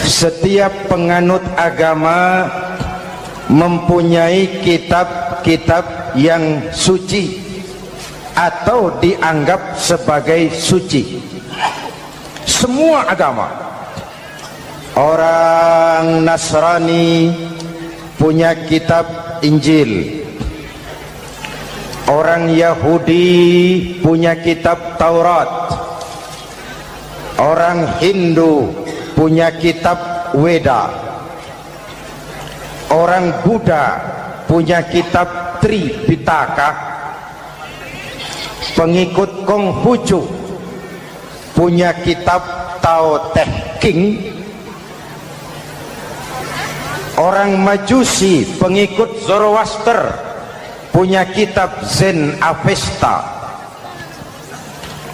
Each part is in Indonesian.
Setiap penganut agama mempunyai kitab-kitab yang suci atau dianggap sebagai suci. Semua agama. Orang Nasrani punya kitab Injil, orang Yahudi punya kitab Taurat, orang Hindu punya kitab Weda, orang Buddha punya kitab Tripitaka, pengikut Konghucu punya kitab Tao Te Ching, orang Majusi pengikut Zoroaster punya kitab Zen Avesta,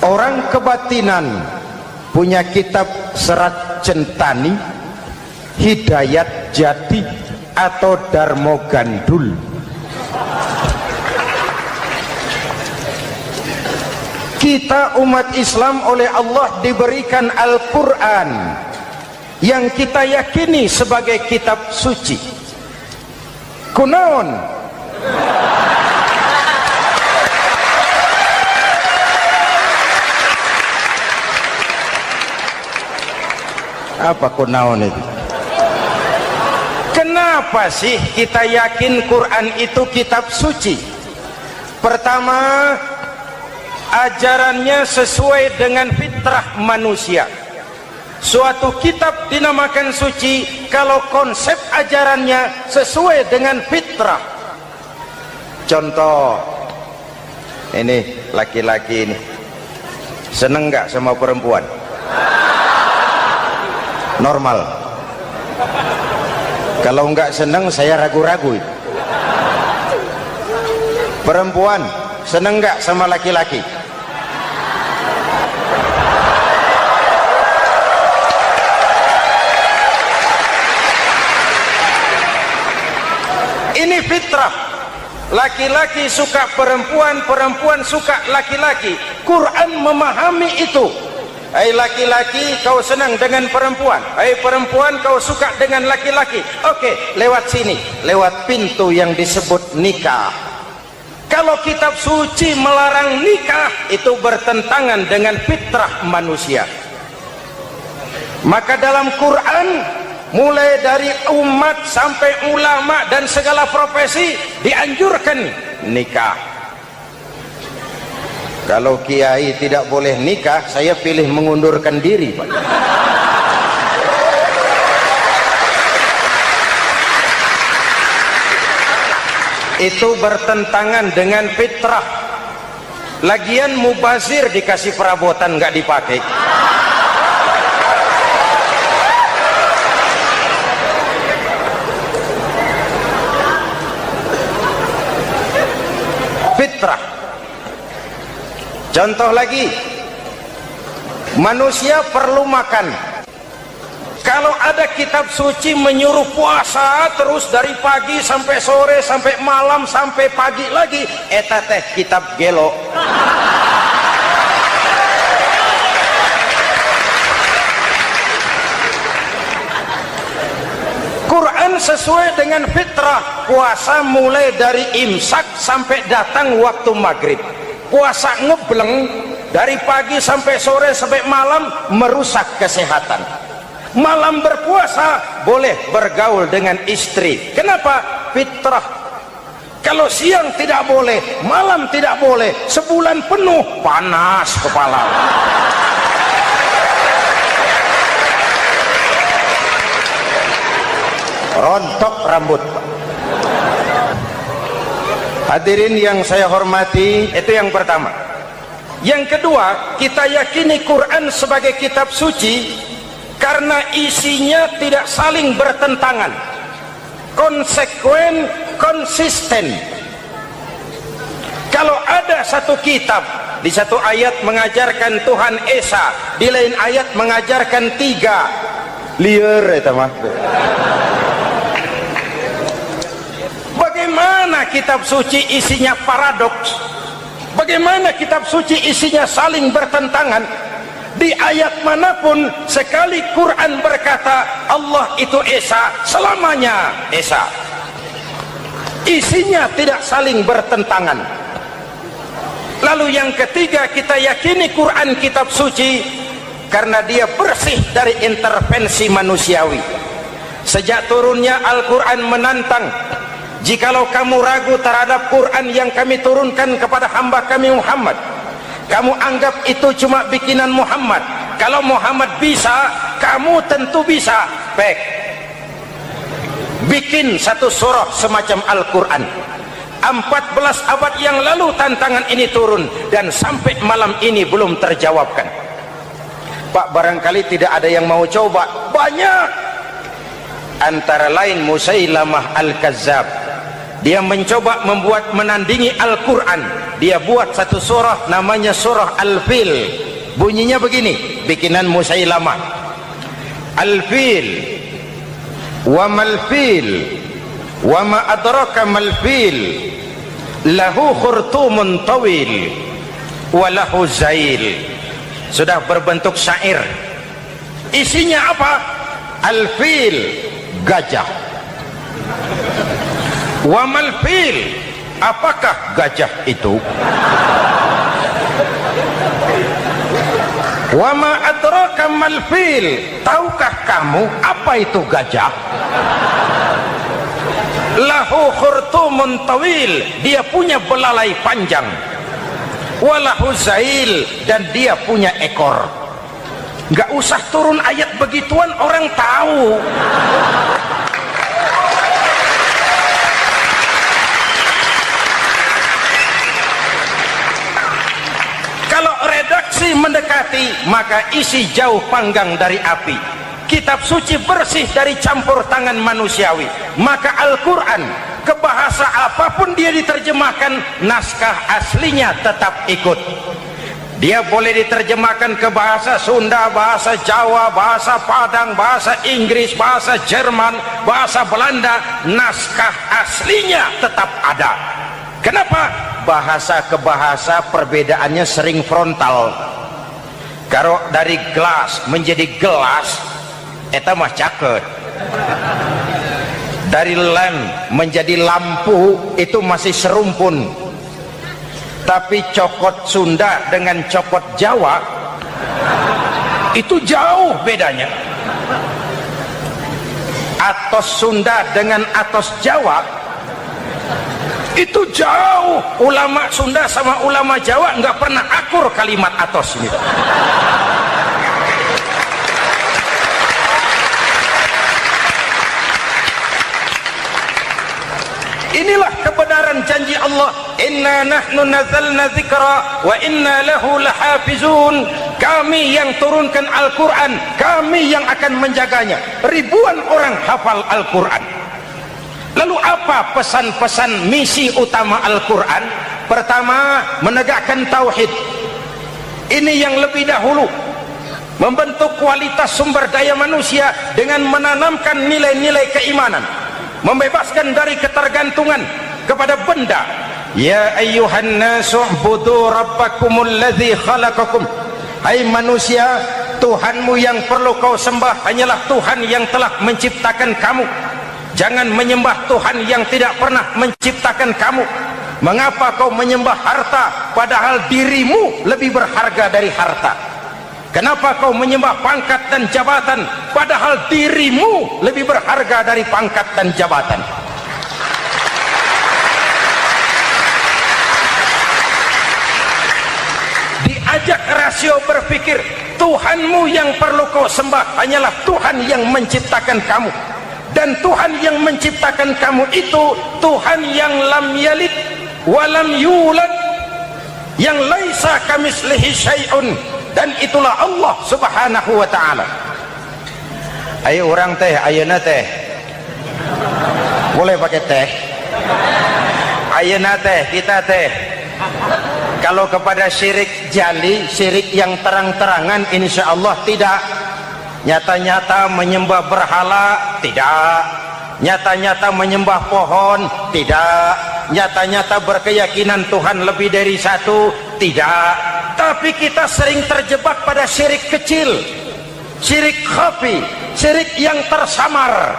orang kebatinan punya kitab Serat Centani, Hidayat Jati atau Darmo Gandul. Kita umat Islam oleh Allah diberikan Al-Quran yang kita yakini sebagai kitab suci. Kunaon? Apa kunaon itu? Kenapa sih kita yakin Quran itu kitab suci? Pertama, ajarannya sesuai dengan fitrah manusia. Suatu kitab dinamakan suci kalau konsep ajarannya sesuai dengan fitrah. Contoh, ini laki-laki ini seneng nggak sama perempuan? Normal. Kalau nggak seneng saya ragu-ragu. Perempuan seneng nggak sama laki-laki? Ini fitrah. Laki-laki suka perempuan, perempuan suka laki-laki. Quran memahami itu. Hai laki-laki, kau senang dengan perempuan. Hai perempuan, kau suka dengan laki-laki. Oke, lewat sini, lewat pintu yang disebut nikah. Kalau kitab suci melarang nikah, itu bertentangan dengan fitrah manusia. Maka dalam Quran, mulai dari umat sampai ulama dan segala profesi dianjurkan nikah. Kalau kiai tidak boleh nikah, saya pilih mengundurkan diri, Pak. Itu bertentangan dengan fitrah. Lagian mubazir dikasih perabotan nggak dipakai. Fitrah. Contoh lagi, manusia perlu makan. Kalau ada kitab suci menyuruh puasa terus dari pagi sampai sore sampai malam sampai pagi lagi, eta teh kitab gelo. Quran sesuai dengan fitrah. Puasa mulai dari imsak sampai datang waktu maghrib. Puasa ngebleng dari pagi sampai sore sampai malam merusak kesehatan. Malam berpuasa boleh bergaul dengan istri. Kenapa? Fitrah. Kalau siang tidak boleh, malam tidak boleh, sebulan penuh panas kepala. Rontok rambut. Hadirin yang saya hormati, itu yang pertama. Yang kedua, kita yakini Quran sebagai kitab suci karena isinya tidak saling bertentangan, konsekuen, konsisten. Kalau ada satu kitab, di satu ayat mengajarkan Tuhan Esa, di lain ayat mengajarkan tiga, liar itu mah. Bagaimana kitab suci isinya paradoks? Bagaimana kitab suci isinya saling bertentangan? Di ayat manapun sekali Quran berkata Allah itu esa, selamanya esa. Isinya tidak saling bertentangan. Lalu yang ketiga, kita yakini Quran kitab suci karena dia bersih dari intervensi manusiawi. Sejak turunnya Al-Quran menantang, jikalau kamu ragu terhadap Quran yang kami turunkan kepada hamba kami Muhammad, kamu anggap itu cuma bikinan Muhammad. Kalau Muhammad bisa, kamu tentu bisa. Baik, bikin satu surah semacam Al-Quran. 14 abad yang lalu tantangan ini turun dan sampai malam ini belum terjawabkan. Pak, barangkali tidak ada yang mau coba. Banyak. Antara lain Musailamah Al-Kazzab, dia mencoba membuat menandingi Al-Quran. Dia buat satu surah namanya surah Al-Fil. Bunyinya begini, bikinan Musailamah. Al-Fil wa mal-fil wa ma adraka mal-fil lahu khurtumun tawil wa lahu zail. Sudah berbentuk syair. Isinya apa? Al-fil, gajah. Wa mal-fil, apakah gajah itu? Wa ma adraka mal-fil, tahukah kamu apa itu gajah? Lahu khurtumun tawil, dia punya belalai panjang. Walahu zail, dan dia punya ekor. Gak usah turun ayat begituan, orang tahu. Kalau redaksi mendekati, maka isi jauh panggang dari api. Kitab suci bersih dari campur tangan manusiawi. Maka Al-Quran, ke bahasa apapun dia diterjemahkan, naskah aslinya tetap ikut. Dia boleh diterjemahkan ke bahasa Sunda, bahasa Jawa, bahasa Padang, bahasa Inggris, bahasa Jerman, bahasa Belanda, naskah aslinya tetap ada. Kenapa? Bahasa ke bahasa perbedaannya sering frontal. Kalau dari gelas menjadi gelas, eta mah caket. Dari lem menjadi lampu, itu masih serumpun. Tapi cokot Sunda dengan cokot Jawa itu jauh bedanya. Atos Sunda dengan atos Jawa itu jauh. Ulama Sunda sama ulama Jawa nggak pernah akur kalimat atos ini. Inilah kebenaran janji Allah, inna nahnu nazzalna dzikra wa inna lahu lahafizun. Kami yang turunkan Al-Quran, kami yang akan menjaganya. Ribuan orang hafal Al-Quran. Lalu apa pesan-pesan misi utama Al-Quran? Pertama, menegakkan tauhid. Ini yang lebih dahulu, membentuk kualitas sumber daya manusia dengan menanamkan nilai-nilai keimanan, membebaskan dari ketergantungan kepada benda. Ya ayyuhan nasu ubudu rabbakumul ladzi khalaqakum. Hai manusia, Tuhanmu yang perlu kau sembah hanyalah Tuhan yang telah menciptakan kamu. Jangan menyembah Tuhan yang tidak pernah menciptakan kamu. Mengapa kau menyembah harta padahal dirimu lebih berharga dari harta? Kenapa kau menyembah pangkat dan jabatan padahal dirimu lebih berharga dari pangkat dan jabatan? Diajak rasio berpikir, Tuhanmu yang perlu kau sembah hanyalah Tuhan yang menciptakan kamu. Dan Tuhan yang menciptakan kamu itu Tuhan yang lam yalid walam yulad, yang laisa kamislihi syai'un, dan itulah Allah subhanahu wa ta'ala. Ayo orang teh, ayeuna teh boleh pakai teh. Ayeuna teh, kita teh kalau kepada syirik jali, syirik yang terang-terangan, insya Allah tidak. Nyata-nyata menyembah berhala, tidak. Nyata-nyata menyembah pohon, tidak. Nyata-nyata berkeyakinan Tuhan lebih dari satu, tidak. Tapi kita sering terjebak pada syirik kecil, syirik khafi, syirik yang tersamar.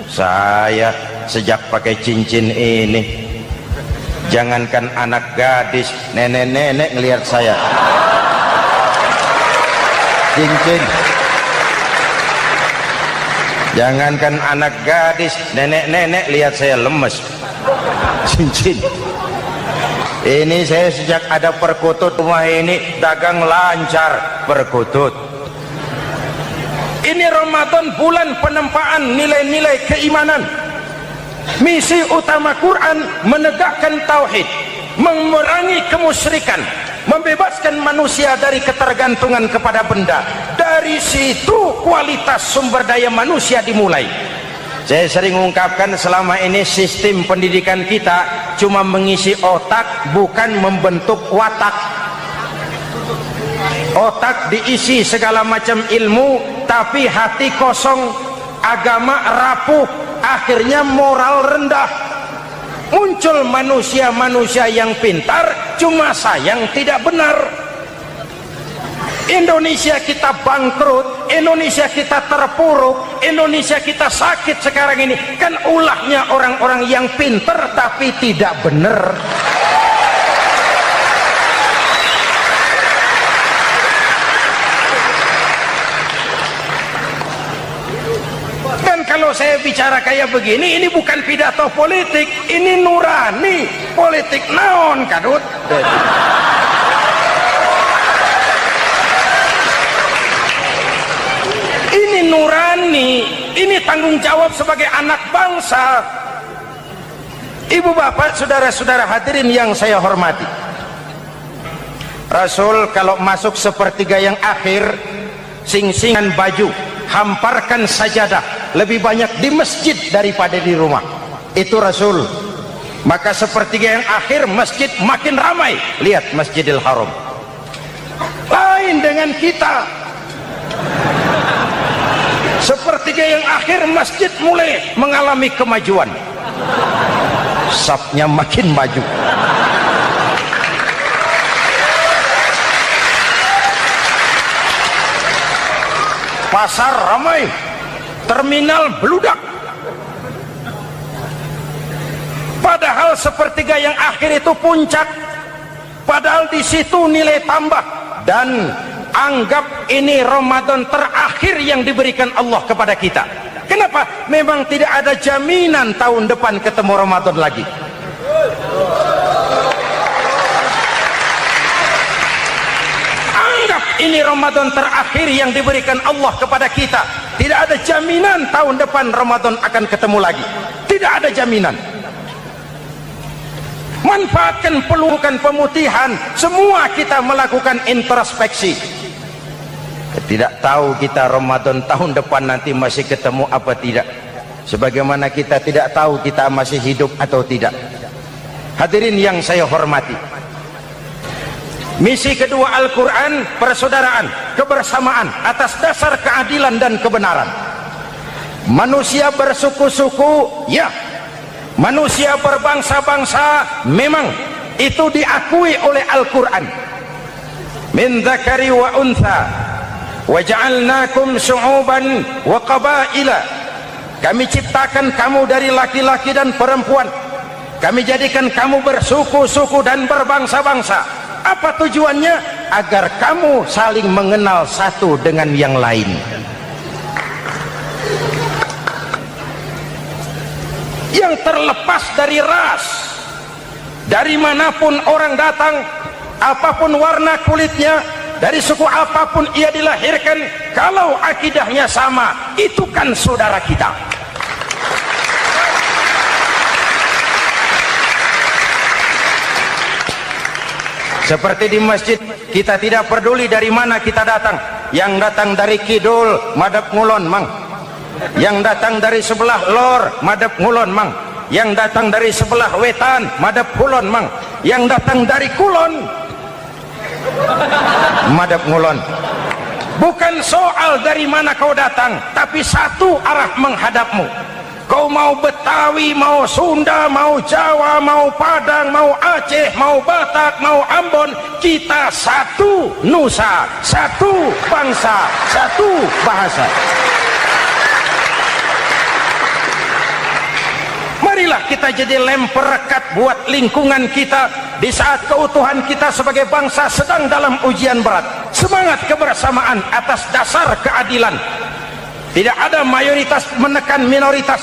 Saya sejak pakai cincin ini, jangankan anak gadis, nenek-nenek ngelihat saya cincin. Jangankan anak gadis, nenek-nenek lihat saya lemes cincin. Ini saya sejak ada perkutut rumah ini dagang lancar perkutut. Ini Ramadan bulan penempaan nilai-nilai keimanan. Misi utama Quran menegakkan tauhid, memerangi kemusyrikan, membebaskan manusia dari ketergantungan kepada benda. Dari situ kualitas sumber daya manusia dimulai. Saya sering ungkapkan selama ini sistem pendidikan kita cuma mengisi otak, bukan membentuk watak. Otak diisi segala macam ilmu, tapi hati kosong, agama rapuh, akhirnya moral rendah. Muncul manusia-manusia yang pintar, cuma sayang tidak benar. Indonesia kita bangkrut, Indonesia kita terpuruk, Indonesia kita sakit sekarang ini kan ulahnya orang-orang yang pintar tapi tidak benar. Dan kalau saya bicara kayak begini, ini bukan pidato politik, ini nurani. Politik naon kadut. Ini nurani, ini tanggung jawab sebagai anak bangsa. Ibu bapak, saudara-saudara hadirin yang saya hormati, Rasul kalau masuk sepertiga yang akhir, sing-singan baju, hamparkan sajadah, lebih banyak di masjid daripada di rumah. Itu Rasul. Maka sepertiga yang akhir masjid makin ramai. Lihat Masjidil Haram. Lain dengan kita. Sepertiga yang akhir masjid mulai mengalami kemajuan, safnya makin maju. Pasar ramai, terminal beludak. Padahal sepertiga yang akhir itu puncak, padahal di situ nilai tambah. Dan anggap ini Ramadan terakhir yang diberikan Allah kepada kita. Kenapa? Memang tidak ada jaminan tahun depan ketemu Ramadan lagi. Anggap ini Ramadan terakhir yang diberikan Allah kepada kita. Tidak ada jaminan tahun depan Ramadan akan ketemu lagi. Tidak ada jaminan. Manfaatkan pelukan pemutihan. Semua kita melakukan introspeksi. Tidak tahu kita Ramadan tahun depan nanti masih ketemu apa tidak. Sebagaimana kita tidak tahu kita masih hidup atau tidak. Hadirin yang saya hormati, misi kedua Al-Quran, persaudaraan, kebersamaan atas dasar keadilan dan kebenaran. Manusia bersuku-suku, ya. Manusia berbangsa-bangsa, memang itu diakui oleh Al-Quran. Min dzakari wa untha wa ja'alnakum syu'uban wa qabaila. Kami ciptakan kamu dari laki-laki dan perempuan. Kami jadikan kamu bersuku-suku dan berbangsa-bangsa. Apa tujuannya? Agar kamu saling mengenal satu dengan yang lain. Yang terlepas dari ras, dari manapun orang datang, apapun warna kulitnya, dari suku apapun ia dilahirkan, kalau akidahnya sama, itu kan saudara kita. Seperti di masjid, kita tidak peduli dari mana kita datang. Yang datang dari kidul, madhab ngulon mang. Yang datang dari sebelah lor, madhab ngulon mang. Yang datang dari sebelah wetan, madhab kulon mang. Yang datang dari kulon, madhab ngulon. Bukan soal dari mana kau datang, tapi satu arah menghadapmu. Kau mau Betawi, mau Sunda, mau Jawa, mau Padang, mau Aceh, mau Batak, mau Ambon, kita satu nusa, satu bangsa, satu bahasa. Marilah kita jadi lem perekat buat lingkungan kita di saat keutuhan kita sebagai bangsa sedang dalam ujian berat. Semangat kebersamaan atas dasar keadilan. Tidak ada mayoritas menekan minoritas.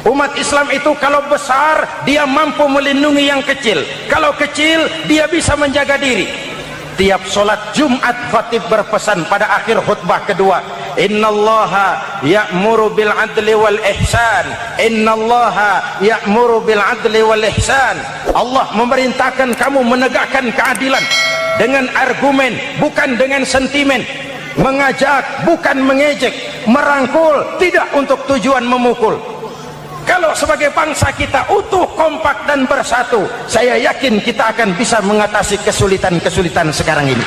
Umat Islam itu kalau besar dia mampu melindungi yang kecil, kalau kecil dia bisa menjaga diri. Tiap sholat Jumat khatib berpesan pada akhir khutbah kedua, innallaha ya'muru bil adli wal ihsan, innallaha ya'muru bil adli wal ihsan. Allah memerintahkan kamu menegakkan keadilan dengan argumen, bukan dengan sentimen. Mengajak, bukan mengejek. Merangkul, tidak untuk tujuan memukul. Kalau sebagai bangsa kita utuh, kompak dan bersatu, saya yakin kita akan bisa mengatasi kesulitan-kesulitan sekarang ini.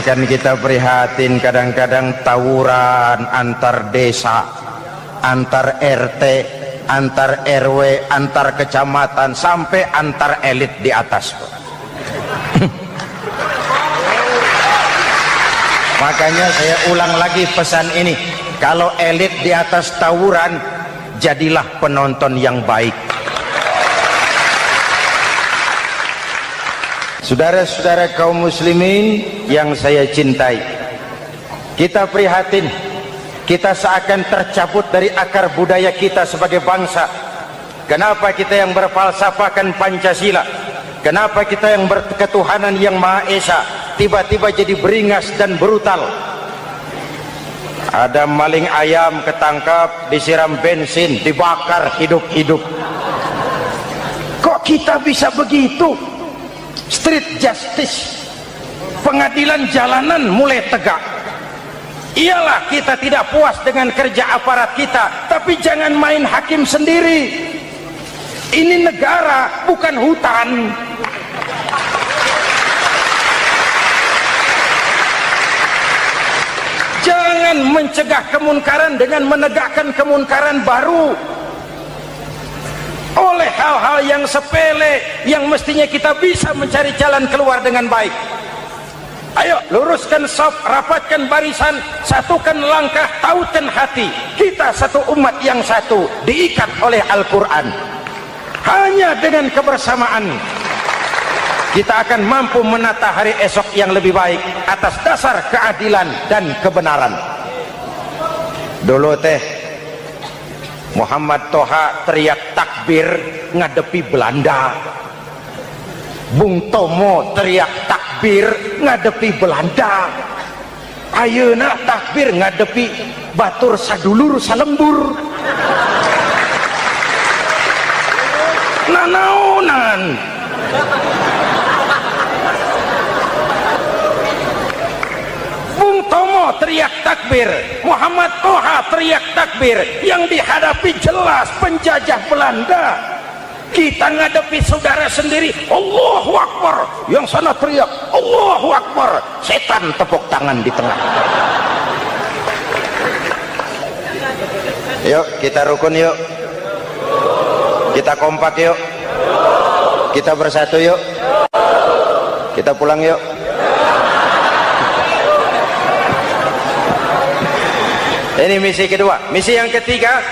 Kan kita prihatin kadang-kadang tawuran antar desa, antar RT, antar RW, antar kecamatan, sampai antar elit di atas. Makanya saya ulang lagi pesan ini, kalau elit di atas tawuran, jadilah penonton yang baik. Saudara-saudara kaum muslimin yang saya cintai, kita prihatin, kita seakan tercabut dari akar budaya kita sebagai bangsa. Kenapa kita yang berfalsafahkan Pancasila, kenapa kita yang berketuhanan yang Maha Esa tiba-tiba jadi beringas dan brutal? Ada maling ayam ketangkap, disiram bensin, dibakar hidup-hidup. Kok kita bisa begitu? Street justice, pengadilan jalanan mulai tegak. Iyalah kita tidak puas dengan kerja aparat kita, tapi jangan main hakim sendiri. Ini negara, bukan hutan. Jangan mencegah kemunkaran dengan menegakkan kemunkaran baru. Oleh hal-hal yang sepele yang mestinya kita bisa mencari jalan keluar dengan baik. Ayo luruskan saf, rapatkan barisan, satukan langkah, tautkan hati. Kita satu umat yang satu, diikat oleh Al-Quran. Hanya dengan kebersamaan kita akan mampu menata hari esok yang lebih baik atas dasar keadilan dan kebenaran. Dulu Muhammad Toha teriak takbir ngadepi Belanda. Bung Tomo teriak takbir ngadepi Belanda. Ayeuna takbir ngadepi batur sadulur salembur. Nanaonan. Bung Tomo teriak takbir, Muhammad Toha teriak takbir, yang dihadapi jelas penjajah Belanda. Kita ngadepi saudara sendiri, Allahu Akbar, yang sana teriak Allahu Akbar, setan tepuk tangan di tengah. Yuk kita rukun, yuk kita kompak, yuk kita bersatu, yuk kita pulang, yuk. Ini misi kedua. Misi yang ketiga,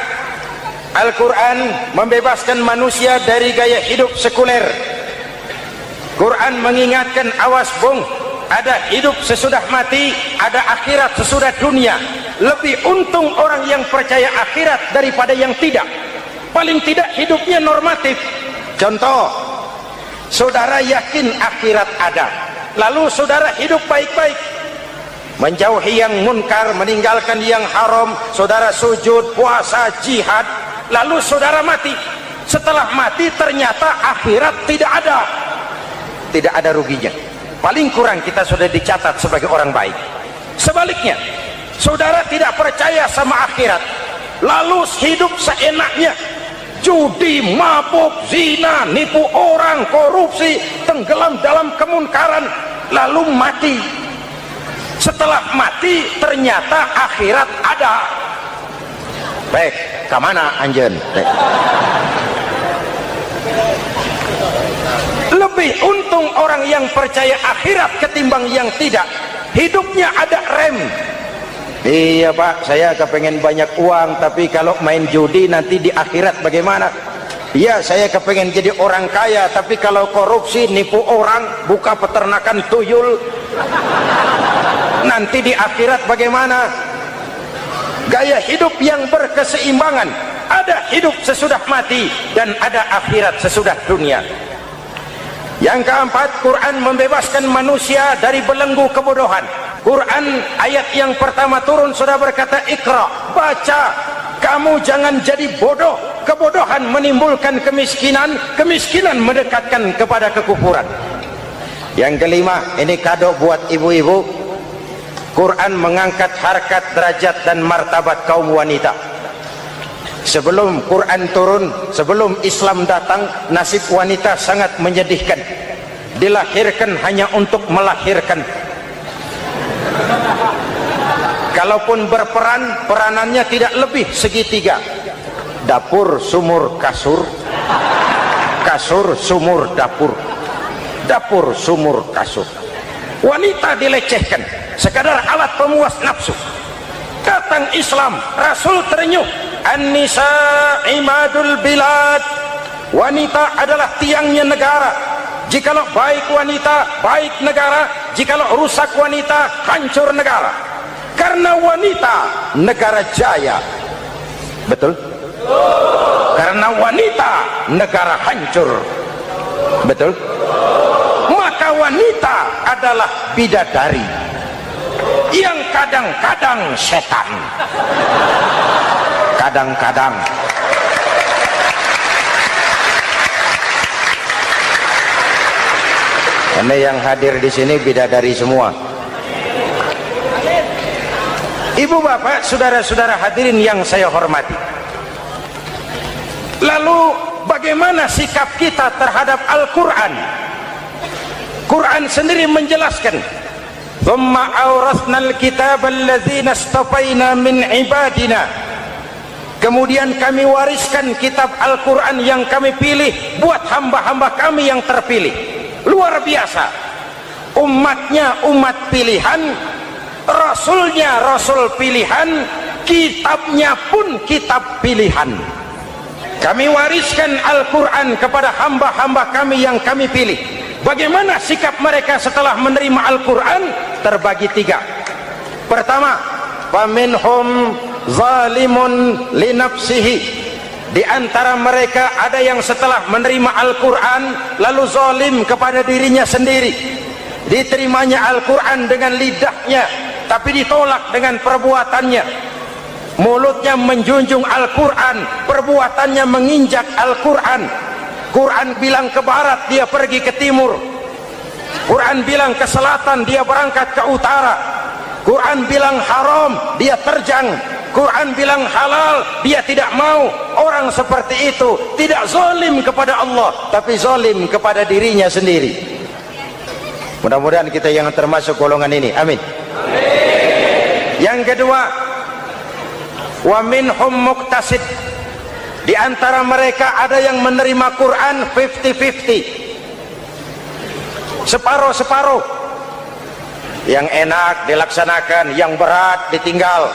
Al-Quran membebaskan manusia dari gaya hidup sekuler. Quran mengingatkan, awas bung, ada hidup sesudah mati, ada akhirat sesudah dunia. Lebih untung orang yang percaya akhirat daripada yang tidak. Paling tidak hidupnya normatif. Contoh, saudara yakin akhirat ada, lalu saudara hidup baik-baik, menjauhi yang munkar, meninggalkan yang haram, saudara sujud, puasa, jihad, lalu saudara mati. Setelah mati ternyata akhirat tidak ada ruginya. Paling kurang kita sudah dicatat sebagai orang baik. Sebaliknya, saudara tidak percaya sama akhirat, lalu hidup seenaknya, judi, mabuk, zina, nipu orang, korupsi, tenggelam dalam kemunkaran, lalu mati. Setelah mati ternyata akhirat ada. Baik, kemana anjen? Lebih untung orang yang percaya akhirat ketimbang yang tidak. Hidupnya ada rem. Iya Pak, saya kepengen banyak uang, tapi kalau main judi nanti di akhirat bagaimana? Iya, saya kepengen jadi orang kaya, tapi kalau korupsi, nipu orang, buka peternakan tuyul, nanti di akhirat bagaimana? Gaya hidup yang berkeseimbangan. Ada hidup sesudah mati dan ada akhirat sesudah dunia. Yang keempat, Quran membebaskan manusia dari belenggu kebodohan. Quran ayat yang pertama turun sudah berkata, Iqra, baca, kamu jangan jadi bodoh. Kebodohan menimbulkan kemiskinan, kemiskinan mendekatkan kepada kekufuran. Yang kelima, ini kado buat ibu-ibu. Quran mengangkat harkat, derajat dan martabat kaum wanita. Sebelum Quran turun, sebelum Islam datang, nasib wanita sangat menyedihkan. Dilahirkan hanya untuk melahirkan. Kalaupun berperan, peranannya tidak lebih segitiga. Dapur, sumur, kasur. Kasur, sumur, dapur. Dapur, sumur, kasur. Wanita dilecehkan, sekadar alat pemuas nafsu. Datang Islam, Rasul terenyuh. An-nisa imadul bilad. Wanita adalah tiangnya negara. Jikalau baik wanita, baik negara. Jikalau rusak wanita, hancur negara. Karena wanita, negara jaya. Betul? Karena wanita, negara hancur. Betul? Maka wanita adalah bidadari yang kadang-kadang setan. Kadang-kadang. Karena yang hadir di sini bidadari semua. Ibu bapak, saudara-saudara hadirin yang saya hormati. Lalu bagaimana sikap kita terhadap Al-Quran? Quran sendiri menjelaskan, "Tsumma awrasnal kitaba alladzina istafaina min ibadina." Kemudian kami wariskan kitab Al-Quran yang kami pilih buat hamba-hamba kami yang terpilih. Luar biasa. Umatnya umat pilihan, Rasulnya Rasul pilihan, kitabnya pun kitab pilihan. Kami wariskan Al-Quran kepada hamba-hamba kami yang kami pilih. Bagaimana sikap mereka setelah menerima Al-Quran? Terbagi tiga. Pertama, faminhum zalimun linafsihi. Di antara mereka ada yang setelah menerima Al-Quran lalu zalim kepada dirinya sendiri. Diterimanya Al-Quran dengan lidahnya, tapi ditolak dengan perbuatannya. Mulutnya menjunjung Al-Quran, perbuatannya menginjak Al-Quran. Quran bilang ke barat, dia pergi ke timur. Quran bilang ke selatan, dia berangkat ke utara. Quran bilang haram, dia terjang. Quran bilang halal, dia tidak mau. Orang seperti itu tidak zalim kepada Allah, tapi zalim kepada dirinya sendiri. Mudah-mudahan kita yang termasuk golongan ini. Amin. Yang kedua, wa minhum muqtasid. Di antara mereka ada yang menerima Quran 50-50, separuh-separuh. Yang enak dilaksanakan, yang berat ditinggal.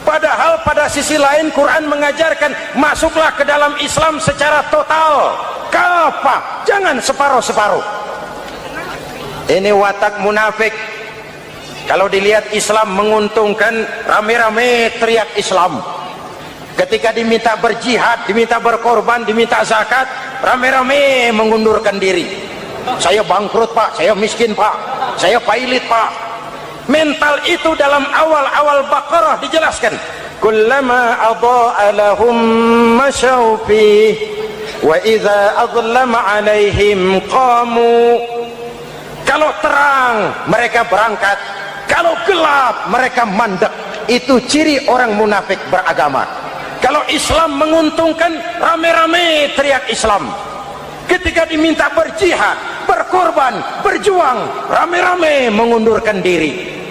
Padahal pada sisi lain Quran mengajarkan masuklah ke dalam Islam secara total, kafah, jangan separuh-separuh. Ini watak munafik. Kalau dilihat Islam menguntungkan, rame-rame teriak Islam. Ketika diminta berjihad, diminta berkorban, diminta zakat, rame-rame mengundurkan diri. Saya bangkrut Pak, saya miskin Pak, saya pailit Pak. Mental itu dalam awal-awal Baqarah dijelaskan. Kullama adha'a lahum masyaw fi wa idza adlama 'alaihim qamu. Kalau terang mereka berangkat, kalau gelap mereka mandek. Itu ciri orang munafik beragama. Kalau Islam menguntungkan, rame-rame teriak Islam. Ketika diminta berjihad, berkorban, berjuang, rame-rame mengundurkan diri.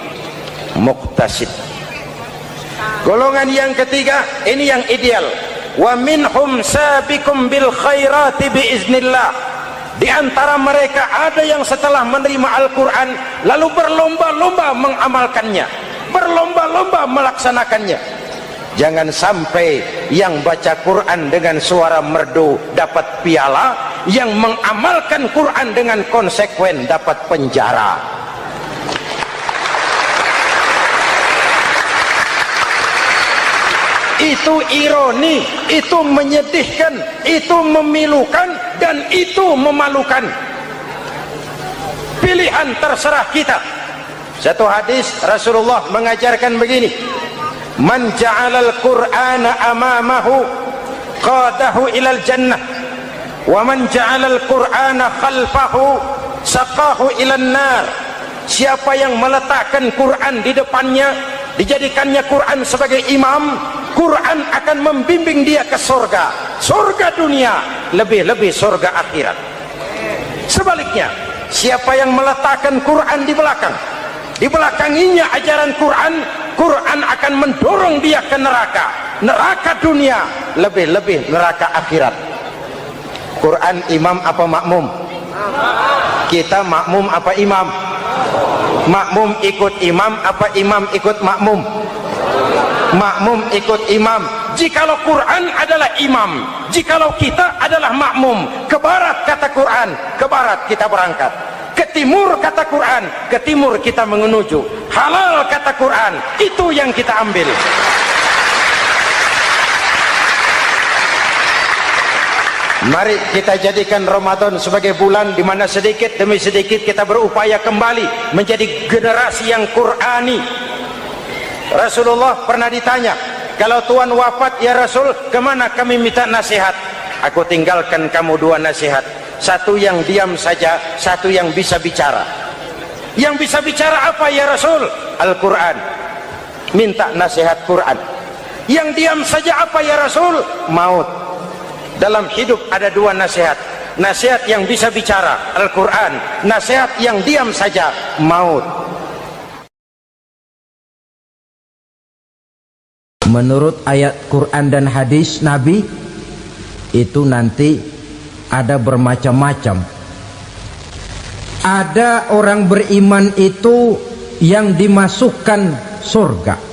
muqtasid. Golongan yang ketiga, ini yang ideal, wa minhum sabiqum bil khairati biiznillah. Di antara mereka ada yang setelah menerima Al-Quran lalu berlomba-lomba mengamalkannya, berlomba-lomba melaksanakannya. Jangan sampai yang baca Quran dengan suara merdu dapat piala, yang mengamalkan Quran dengan konsekuen dapat penjara. Itu ironi, itu menyedihkan, itu memilukan, dan itu memalukan. Pilihan terserah kita. Satu hadis Rasulullah mengajarkan begini, man ja'alal qur'ana amamahu qadahu ilal jannah, wa man ja'alal qur'ana khalfahu saqahu ilan nar. Siapa yang meletakkan Quran di depannya, dijadikannya Quran sebagai imam, Quran akan membimbing dia ke surga, surga dunia, lebih-lebih surga akhirat. Sebaliknya, siapa yang meletakkan Quran di belakang, dibelakanginya ajaran Quran, Quran akan mendorong dia ke neraka, neraka dunia, lebih-lebih neraka akhirat. Quran imam apa makmum? Kita makmum apa imam? Makmum ikut imam apa imam ikut makmum? Makmum ikut imam. Jikalau Quran adalah imam, jikalau kita adalah makmum, ke barat kata Quran, ke barat kita berangkat. Ke timur kata Quran, ke timur kita menuju. Halal kata Quran, itu yang kita ambil. Mari kita jadikan Ramadan sebagai bulan di mana sedikit demi sedikit kita berupaya kembali menjadi generasi yang Qurani. Rasulullah pernah ditanya, kalau Tuhan wafat ya Rasul, kemana kami minta nasihat? Aku tinggalkan kamu dua nasihat, satu yang diam saja, satu yang bisa bicara. Yang bisa bicara apa ya Rasul? Al-Quran. Minta nasihat Quran. Yang diam saja apa ya Rasul? Maut. Dalam hidup ada dua nasihat, nasihat yang bisa bicara Al-Quran, nasihat yang diam saja maut. Menurut ayat Quran dan hadis Nabi itu nanti ada bermacam-macam. Ada orang beriman itu yang dimasukkan surga.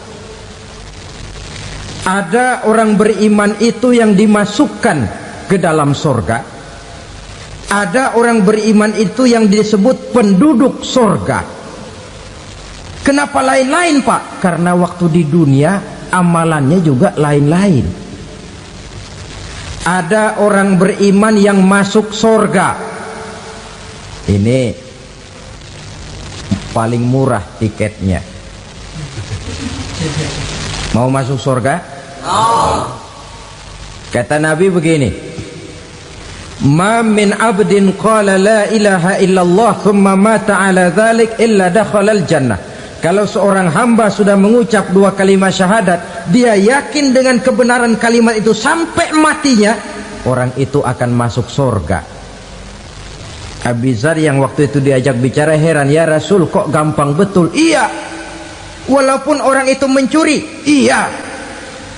Ada orang beriman itu yang dimasukkan ke dalam surga. Ada orang beriman itu yang disebut penduduk surga. Kenapa lain-lain Pak? Karena waktu di dunia amalannya juga lain-lain. Ada orang beriman yang masuk surga. Ini paling murah tiketnya. Mau masuk surga? Kata Nabi begini, ma min abdin qala la ilaha illallah thumma mata ala dhalik illa dakhalal jannah. Kalau seorang hamba sudah mengucap dua kalimat syahadat, dia yakin dengan kebenaran kalimat itu sampai matinya, orang itu akan masuk surga. Abi Dzar yang waktu itu diajak bicara heran, ya Rasul kok gampang betul? Iya. Walaupun orang itu mencuri, iya.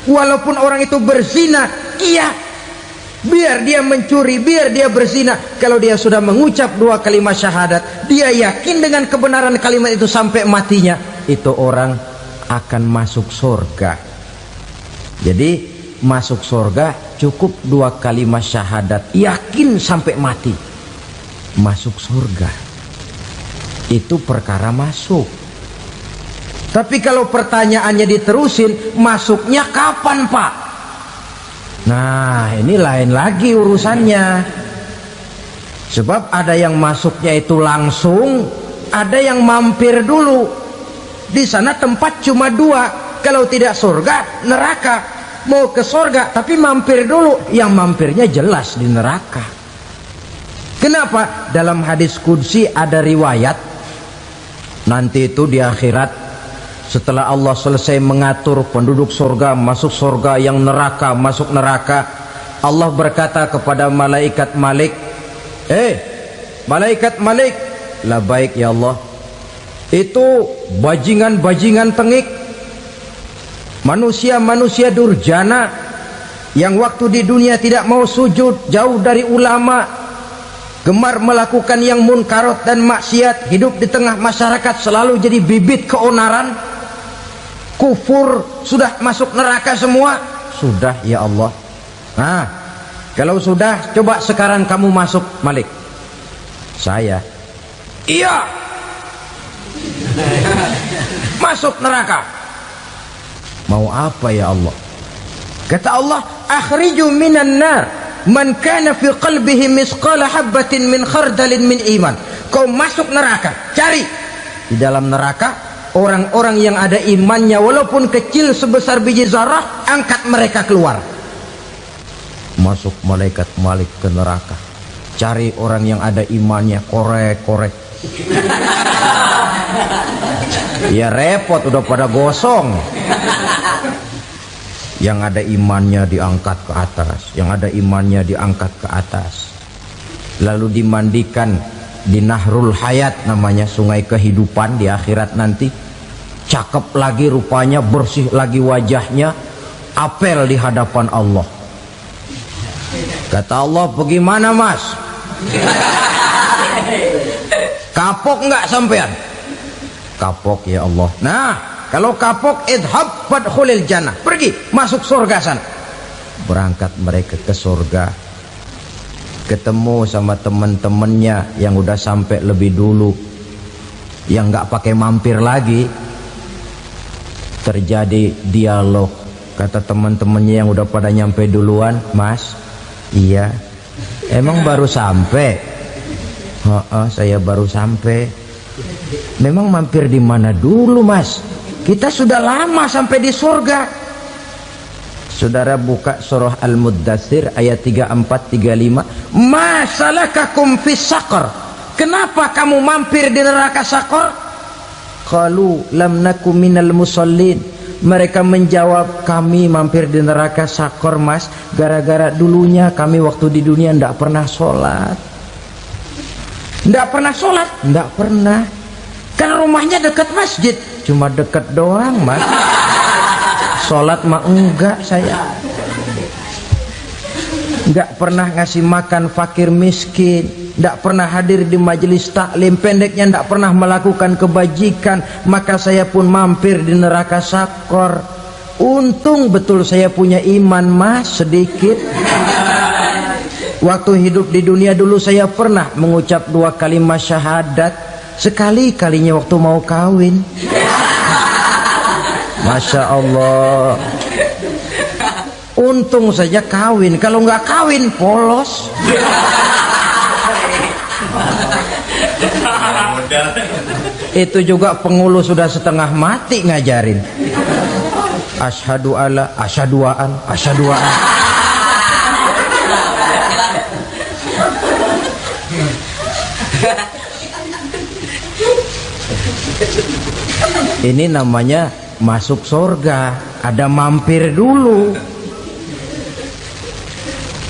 Walaupun orang itu berzina, iya. Biar dia mencuri, biar dia berzina, kalau dia sudah mengucap dua kalimat syahadat, dia yakin dengan kebenaran kalimat itu sampai matinya, itu orang akan masuk surga. Jadi masuk surga cukup dua kalimat syahadat, yakin sampai mati, masuk surga. Itu perkara masuk. Tapi kalau pertanyaannya diterusin, masuknya kapan Pak? Nah ini lain lagi urusannya. Sebab ada yang masuknya itu langsung, ada yang mampir dulu. Di sana tempat cuma dua, kalau tidak surga, neraka. Mau ke surga tapi mampir dulu, yang mampirnya jelas di neraka. Kenapa? Dalam hadis qudsi ada riwayat, nanti itu di akhirat, setelah Allah selesai mengatur penduduk surga masuk surga, yang neraka masuk neraka, Allah berkata kepada malaikat Malik, malaikat Malik, labaik ya Allah. itu bajingan-bajingan tengik, manusia-manusia durjana yang waktu di dunia tidak mau sujud, jauh dari ulama, gemar melakukan yang munkarat dan maksiat, hidup di tengah masyarakat selalu jadi bibit keonaran, kufur, sudah masuk neraka semua. Sudah ya Allah. Nah, kalau sudah, coba sekarang kamu masuk, Malik. Saya, iya, masuk neraka. Mau apa ya Allah? Kata Allah, akhriju minan nar man kana fi qalbihi misqala habatin min khardalin min iman. Kau masuk neraka, cari di dalam neraka orang-orang yang ada imannya walaupun kecil sebesar biji zarah, angkat mereka keluar. Masuk malaikat Malik ke neraka, cari orang yang ada imannya, korek-korek. Ya repot, udah pada gosong. Yang ada imannya diangkat ke atas, yang ada imannya diangkat ke atas, lalu dimandikan di Nahrul Hayat, namanya sungai kehidupan di akhirat nanti. Cakep lagi rupanya, bersih lagi wajahnya, apel di hadapan Allah. Kata Allah, bagaimana mas? Kapok nggak sampean? Kapok ya Allah. Nah, kalau kapok, idhab fadkhulil jannah, pergi masuk surga sana. Berangkat mereka ke surga, ketemu sama teman-temannya yang udah sampai lebih dulu, yang nggak pakai mampir lagi. Terjadi dialog. Kata teman-temannya yang udah pada nyampe duluan, mas, iya, emang baru sampai? Saya baru sampai. Memang mampir di mana dulu mas? Kita sudah lama sampai di surga. Saudara buka surah Al-Muddatsir ayat 34-35. Ma salakakum fis saqar? Kenapa kamu mampir di neraka Saqar? Qalu lam nakum minal musallin. Mereka menjawab, kami mampir di neraka Saqar mas, gara-gara dulunya kami waktu di dunia tidak pernah sholat. Tidak pernah sholat? Tidak pernah. Kan rumahnya dekat masjid, cuma dekat doang mas. Sholat mah enggak saya. Enggak pernah ngasih makan fakir miskin, enggak pernah hadir di majelis taklim, pendeknya enggak pernah melakukan kebajikan. Maka saya pun mampir di neraka Saqar. Untung betul saya punya iman mas, sedikit. Waktu hidup di dunia dulu saya pernah mengucap 2 kalimat syahadat, sekali-kalinya waktu mau kawin. Masya Allah. Untung saja kawin, kalau nggak kawin polos. Itu juga pengulu sudah setengah mati ngajarin. Asyhadu alla, asyaduaan, asyaduaan. Ini namanya masuk surga, ada mampir dulu.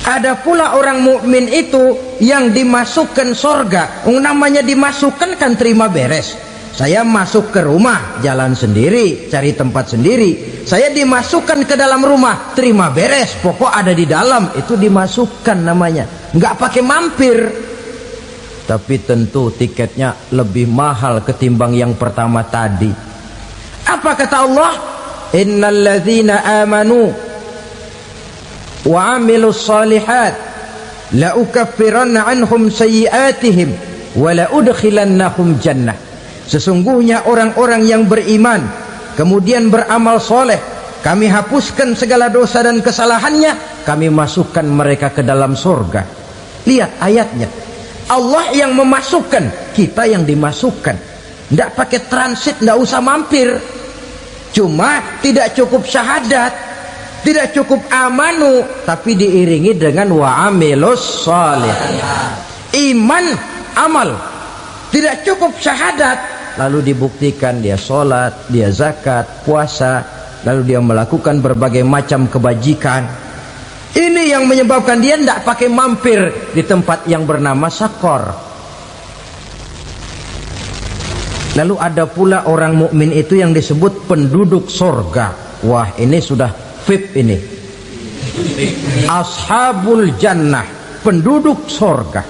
Ada pula orang mukmin itu yang dimasukkan surga. Namanya dimasukkan kan terima beres. Saya masuk ke rumah, jalan sendiri, cari tempat sendiri. Saya dimasukkan ke dalam rumah, terima beres, pokok ada di dalam, itu dimasukkan namanya. Nggak pakai mampir. Tapi tentu tiketnya lebih mahal ketimbang yang pertama tadi. Apa kata Allah? Innal ladzina amanu wa amilus salihat la ukaffiranna anhum sayyi'atihim wa la udkhilannahum jannah. Sesungguhnya orang-orang yang beriman kemudian beramal soleh, kami hapuskan segala dosa dan kesalahannya, kami masukkan mereka ke dalam surga. Lihat ayatnya, Allah yang memasukkan, kita yang dimasukkan. Tidak pakai transit, tidak usah mampir. Cuma tidak cukup syahadat, tidak cukup amanu, tapi diiringi dengan wa'amilus salih. Iman, amal. Tidak cukup syahadat, lalu dibuktikan dia sholat, dia zakat, puasa, lalu dia melakukan berbagai macam kebajikan. Ini yang menyebabkan dia tidak pakai mampir di tempat yang bernama Saqar. Lalu ada pula orang mukmin itu yang disebut penduduk sorga. Wah, ini sudah VIP ini. Ashabul jannah, penduduk sorga.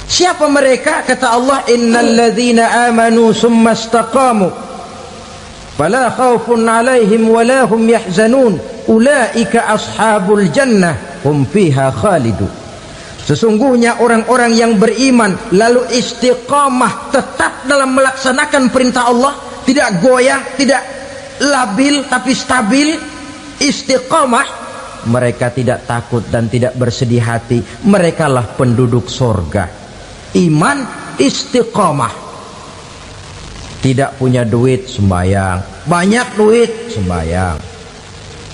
Siapa mereka? Kata Allah, innal ladzina amanu summa istaqamu fala khaufun alaihim wala hum yahzanun ulaika ashabul jannah hum fiha khalidun. Sesungguhnya orang-orang yang beriman lalu istiqamah, tetap dalam melaksanakan perintah Allah, tidak goyah, tidak labil tapi stabil, istiqamah, mereka tidak takut dan tidak bersedih hati. Merekalah penduduk sorga. Iman, istiqamah. Tidak punya duit, sembahyang. Banyak duit, sembahyang.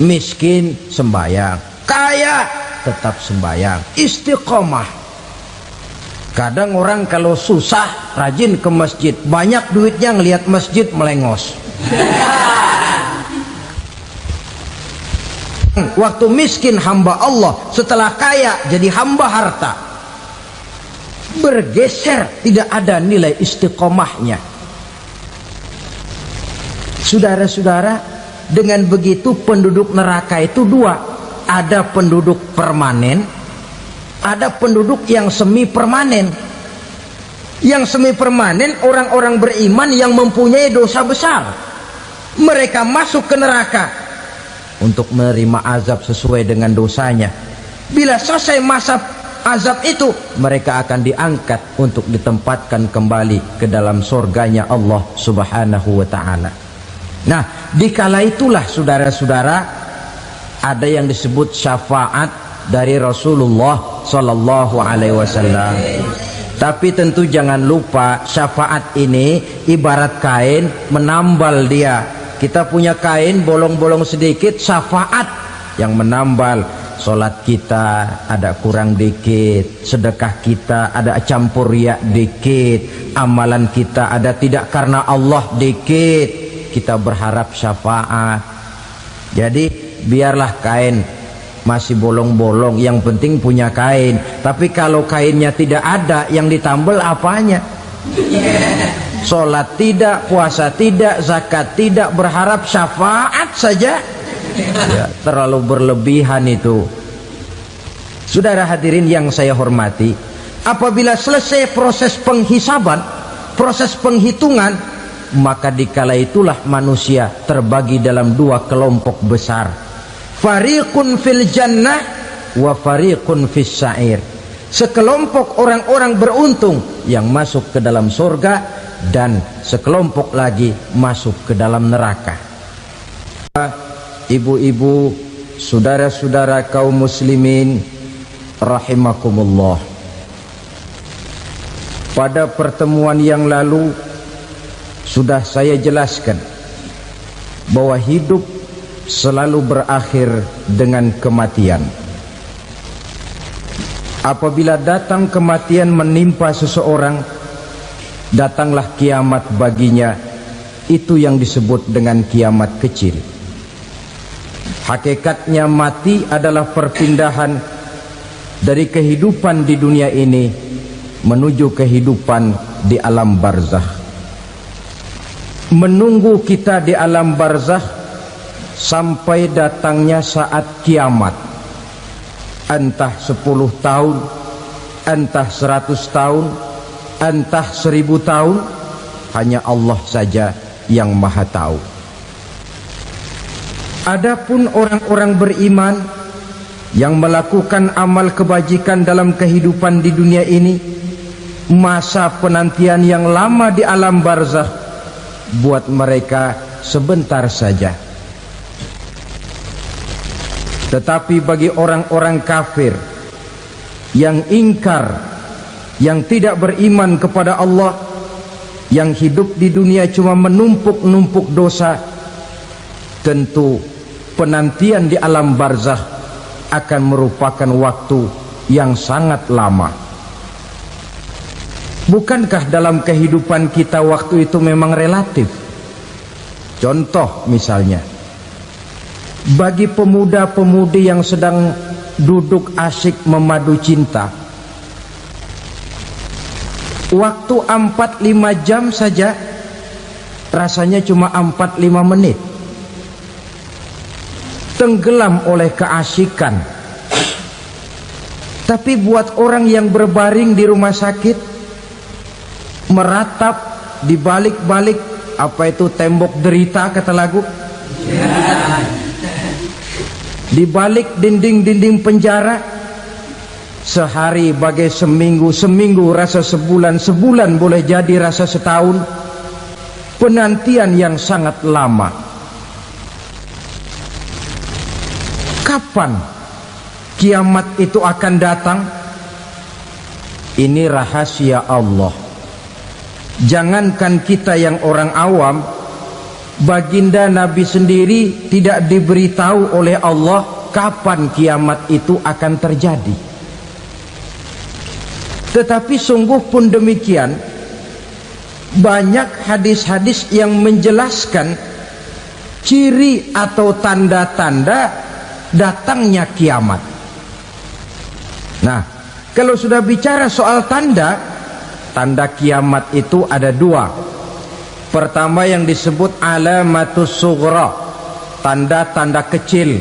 Miskin, sembahyang. Kaya, tetap sembahyang. Istiqamah. Kadang orang kalau susah rajin ke masjid, banyak duitnya ngelihat masjid melengos. Waktu miskin hamba Allah, setelah kaya jadi hamba harta. Bergeser, tidak ada nilai istiqomahnya. Saudara-saudara, dengan begitu penduduk neraka itu dua. Ada penduduk permanen, ada penduduk yang semi permanen. Yang semi permanen orang-orang beriman yang mempunyai dosa besar. Mereka masuk ke neraka untuk menerima azab sesuai dengan dosanya. Bila selesai masa azab itu, mereka akan diangkat untuk ditempatkan kembali ke dalam surganya Allah Subhanahu wa ta'ala. Nah, dikala itulah saudara-saudara, ada yang disebut syafaat dari Rasulullah Sallallahu Alaihi Wasallam. Tapi tentu jangan lupa, syafaat ini ibarat kain menambal dia. Kita punya kain bolong-bolong sedikit, syafaat yang menambal. Solat kita ada kurang dikit, sedekah kita ada campur riak dikit, amalan kita ada tidak karena Allah dikit, kita berharap syafaat. Jadi biarlah kain masih bolong-bolong, yang penting punya kain. Tapi kalau kainnya tidak ada, yang ditambal apanya? Sholat tidak, puasa tidak, zakat tidak, berharap syafaat saja, ya, terlalu berlebihan itu. Saudara hadirin yang saya hormati, apabila selesai proses penghisaban, proses penghitungan, maka dikala itulah manusia terbagi dalam dua kelompok besar. Fariqun fil jannah wa fariqun fis sa'ir. Sekelompok orang-orang beruntung yang masuk ke dalam surga, dan sekelompok lagi masuk ke dalam neraka. Ibu-ibu, saudara-saudara kaum muslimin rahimakumullah, pada pertemuan yang lalu sudah saya jelaskan bahwa hidup selalu berakhir dengan kematian. Apabila datang kematian menimpa seseorang, datanglah kiamat baginya. Itu yang disebut dengan kiamat kecil. Hakikatnya mati adalah perpindahan dari kehidupan di dunia ini menuju kehidupan di alam barzakh. Menunggu kita di alam barzakh sampai datangnya saat kiamat, entah 10 tahun, entah 100 tahun, entah 1000 tahun, hanya Allah saja yang maha tahu. Adapun orang-orang beriman yang melakukan amal kebajikan dalam kehidupan di dunia ini, masa penantian yang lama di alam barzakh buat mereka sebentar saja. Tetapi bagi orang-orang kafir yang ingkar, yang tidak beriman kepada Allah, yang hidup di dunia cuma menumpuk-numpuk dosa, tentu penantian di alam barzakh akan merupakan waktu yang sangat lama. Bukankah dalam kehidupan kita waktu itu memang relatif? Contoh misalnya, bagi pemuda-pemudi yang sedang duduk asyik memadu cinta, Waktu 4-5 jam saja rasanya cuma 4-5 menit. Tenggelam oleh keasikan. Tapi buat orang yang berbaring di rumah sakit, meratap di balik-balik apa itu tembok derita kata lagu, di balik dinding-dinding penjara, sehari bagai seminggu, seminggu rasa sebulan, sebulan boleh jadi rasa setahun. Penantian yang sangat lama. Kapan kiamat itu akan datang? Ini rahasia Allah. Jangankan kita yang orang awam, baginda Nabi sendiri tidak diberitahu oleh Allah kapan kiamat itu akan terjadi. Tetapi sungguh pun demikian, banyak hadis-hadis yang menjelaskan ciri atau tanda-tanda datangnya kiamat. Nah, kalau sudah bicara soal tanda kiamat itu ada dua. Pertama yang disebut alamatus sughra, tanda-tanda kecil.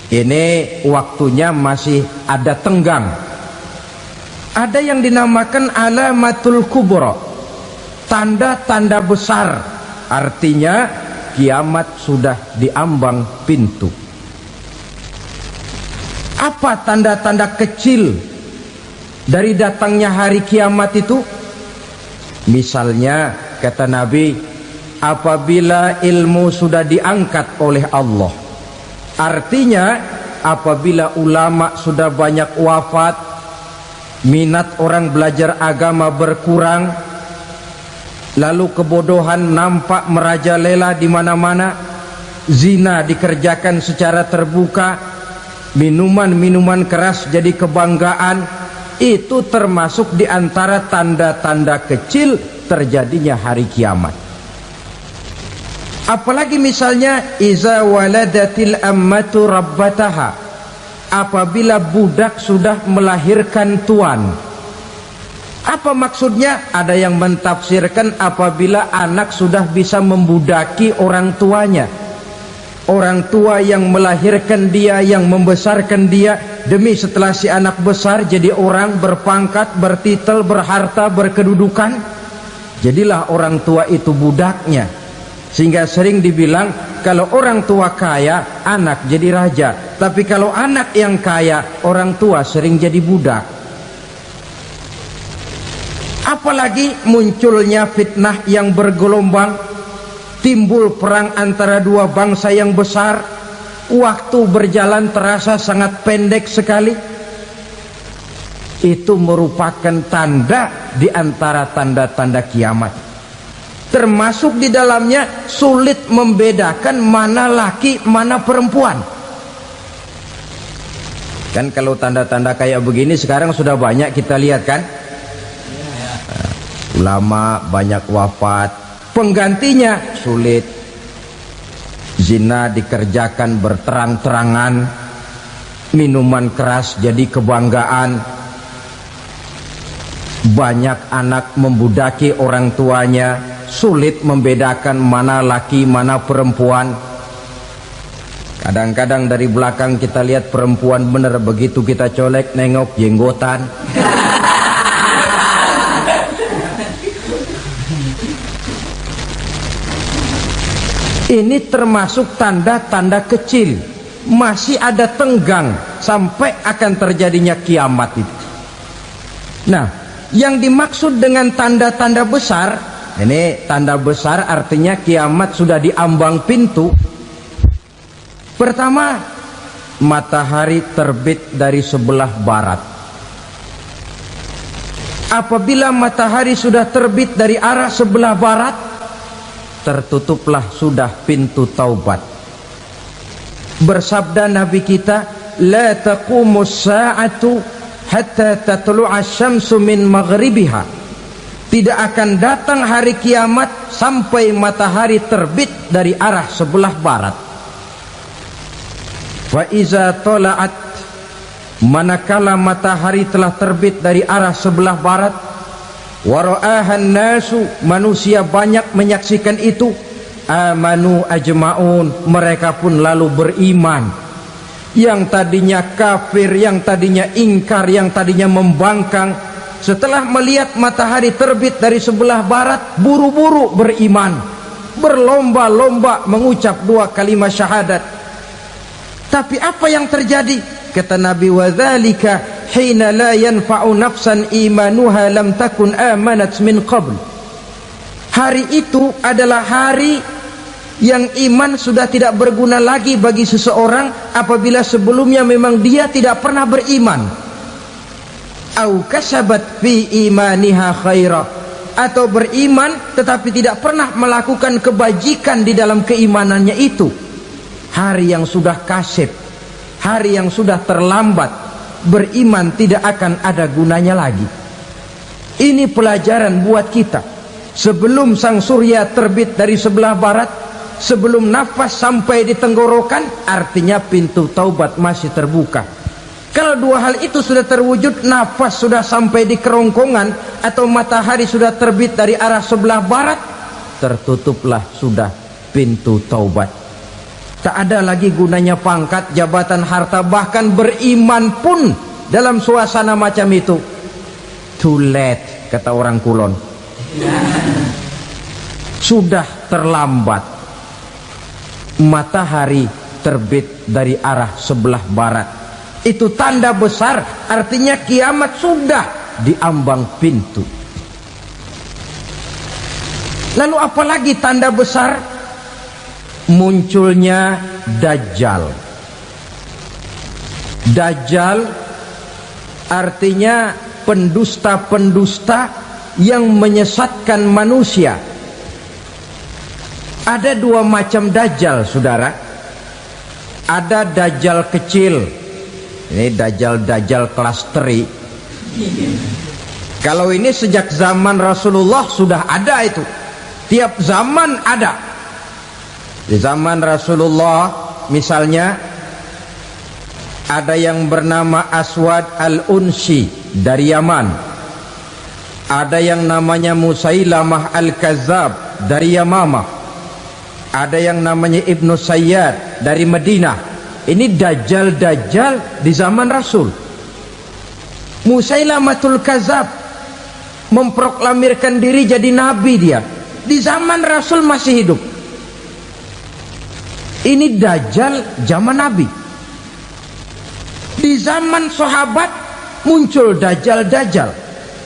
Ini waktunya masih ada tenggang. Ada yang dinamakan alamatul kubra, tanda-tanda besar, artinya kiamat sudah diambang pintu. Apa tanda-tanda kecil dari datangnya hari kiamat itu? Misalnya kata Nabi, apabila ilmu sudah diangkat oleh Allah, artinya apabila ulama sudah banyak wafat, minat orang belajar agama berkurang, lalu kebodohan nampak merajalela di mana-mana, zina dikerjakan secara terbuka, minuman-minuman keras jadi kebanggaan, itu termasuk di antara tanda-tanda kecil terjadinya hari kiamat. Apalagi misalnya iza waladatil ammatu rabbataha, apabila budak sudah melahirkan tuan. Apa maksudnya? Ada yang mentafsirkan apabila anak sudah bisa membudaki orang tuanya. Orang tua yang melahirkan dia, yang membesarkan dia, demi setelah si anak besar jadi orang berpangkat, bertitel, berharta, berkedudukan, jadilah orang tua itu budaknya. Sehingga sering dibilang kalau orang tua kaya, anak jadi raja. Tapi kalau anak yang kaya, orang tua sering jadi budak. Apalagi munculnya fitnah yang bergelombang, timbul perang antara dua bangsa yang besar, waktu berjalan terasa sangat pendek sekali. Itu merupakan tanda di antara tanda-tanda kiamat. Termasuk di dalamnya sulit membedakan mana laki, mana perempuan. Kan kalau tanda-tanda kayak begini sekarang sudah banyak kita lihat kan. Ulama banyak wafat, penggantinya sulit. Zina dikerjakan berterang-terangan, minuman keras jadi kebanggaan, banyak anak membudaki orang tuanya, sulit membedakan mana laki mana perempuan. Kadang-kadang dari belakang kita lihat perempuan bener, begitu kita colek nengok jenggotan. Ini termasuk tanda-tanda kecil, masih ada tenggang sampai akan terjadinya kiamat itu. Nah, yang dimaksud dengan tanda-tanda besar, ini tanda besar artinya kiamat sudah diambang pintu. Pertama, matahari terbit dari sebelah barat. Apabila matahari sudah terbit dari arah sebelah barat, tertutuplah sudah pintu taubat. Bersabda Nabi kita, la taqumus sa'atu hatta tatlu'a syamsu min maghribiha. Tidak akan datang hari kiamat sampai matahari terbit dari arah sebelah barat. Wa iza tala'at, manakala matahari telah terbit dari arah sebelah barat, wa ra'ahan nasu, manusia banyak menyaksikan itu, amanu ajma'un, mereka pun lalu beriman. Yang tadinya kafir, yang tadinya ingkar, yang tadinya membangkang, setelah melihat matahari terbit dari sebelah barat, buru-buru beriman, berlomba-lomba mengucap 2 kalimat syahadat. Tapi apa yang terjadi? Kata Nabi, wadzalika hina la yanfa'u nafsan imanuha lam takun amanat min qabl. Hari itu adalah hari yang iman sudah tidak berguna lagi bagi seseorang apabila sebelumnya memang dia tidak pernah beriman. Au kasabat fi imaniha khaira, atau beriman tetapi tidak pernah melakukan kebajikan di dalam keimanannya itu. Hari yang sudah kasib, hari yang sudah terlambat, beriman tidak akan ada gunanya lagi. Ini pelajaran buat kita. Sebelum sang surya terbit dari sebelah barat, sebelum nafas sampai di tenggorokan, artinya pintu taubat masih terbuka. Kalau 2 hal itu sudah terwujud, nafas sudah sampai di kerongkongan atau matahari sudah terbit dari arah sebelah barat, tertutuplah sudah pintu taubat. Tak ada lagi gunanya pangkat, jabatan, harta, bahkan beriman pun dalam suasana macam itu too late, kata orang Kulon. Sudah terlambat. Matahari terbit dari arah sebelah barat, itu tanda besar, artinya kiamat sudah diambang pintu. Lalu apalagi tanda besar? Munculnya Dajjal. Dajjal artinya pendusta-pendusta yang menyesatkan manusia. Ada 2 macam Dajjal, saudara. Ada Dajjal kecil, ini Dajjal kelas teri. Kalau ini sejak zaman Rasulullah sudah ada itu. Tiap zaman ada. Di zaman Rasulullah misalnya ada yang bernama Aswad al-Unsi dari Yaman. Ada yang namanya Musailamah al-Kazzab dari Yamamah. Ada yang namanya Ibnu Sayyad dari Madinah. Ini Dajjal di zaman Rasul. Musailamatul Kazzab memproklamirkan diri jadi nabi dia. Di zaman Rasul masih hidup. Ini Dajjal zaman Nabi. Di zaman sahabat muncul Dajjal.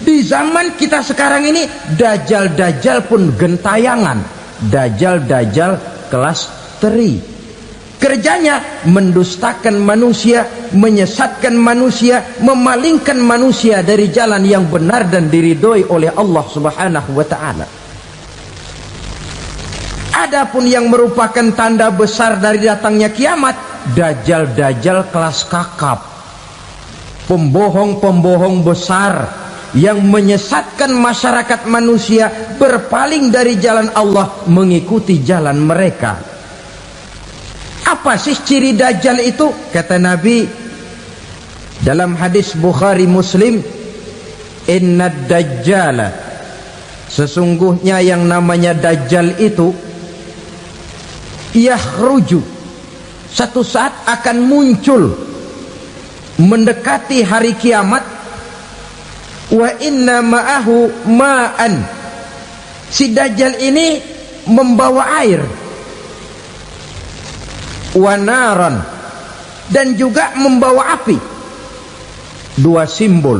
Di zaman kita sekarang ini Dajjal pun gentayangan. Dajjal kelas teri. Kerjanya mendustakan manusia, menyesatkan manusia, memalingkan manusia dari jalan yang benar dan diridhoi oleh Allah Subhanahu wa ta'ala. Adapun yang merupakan tanda besar dari datangnya kiamat, Dajjal kelas kakap, pembohong besar yang menyesatkan masyarakat manusia berpaling dari jalan Allah mengikuti jalan mereka. Apa sih ciri Dajjal itu? Kata Nabi dalam hadis Bukhari Muslim, inna Dajjala, sesungguhnya yang namanya Dajjal itu yakhruju, satu saat akan muncul mendekati hari kiamat. Wa inna ma'ahu ma'an, si Dajjal ini membawa air. Wa naran, dan juga membawa api. 2 simbol.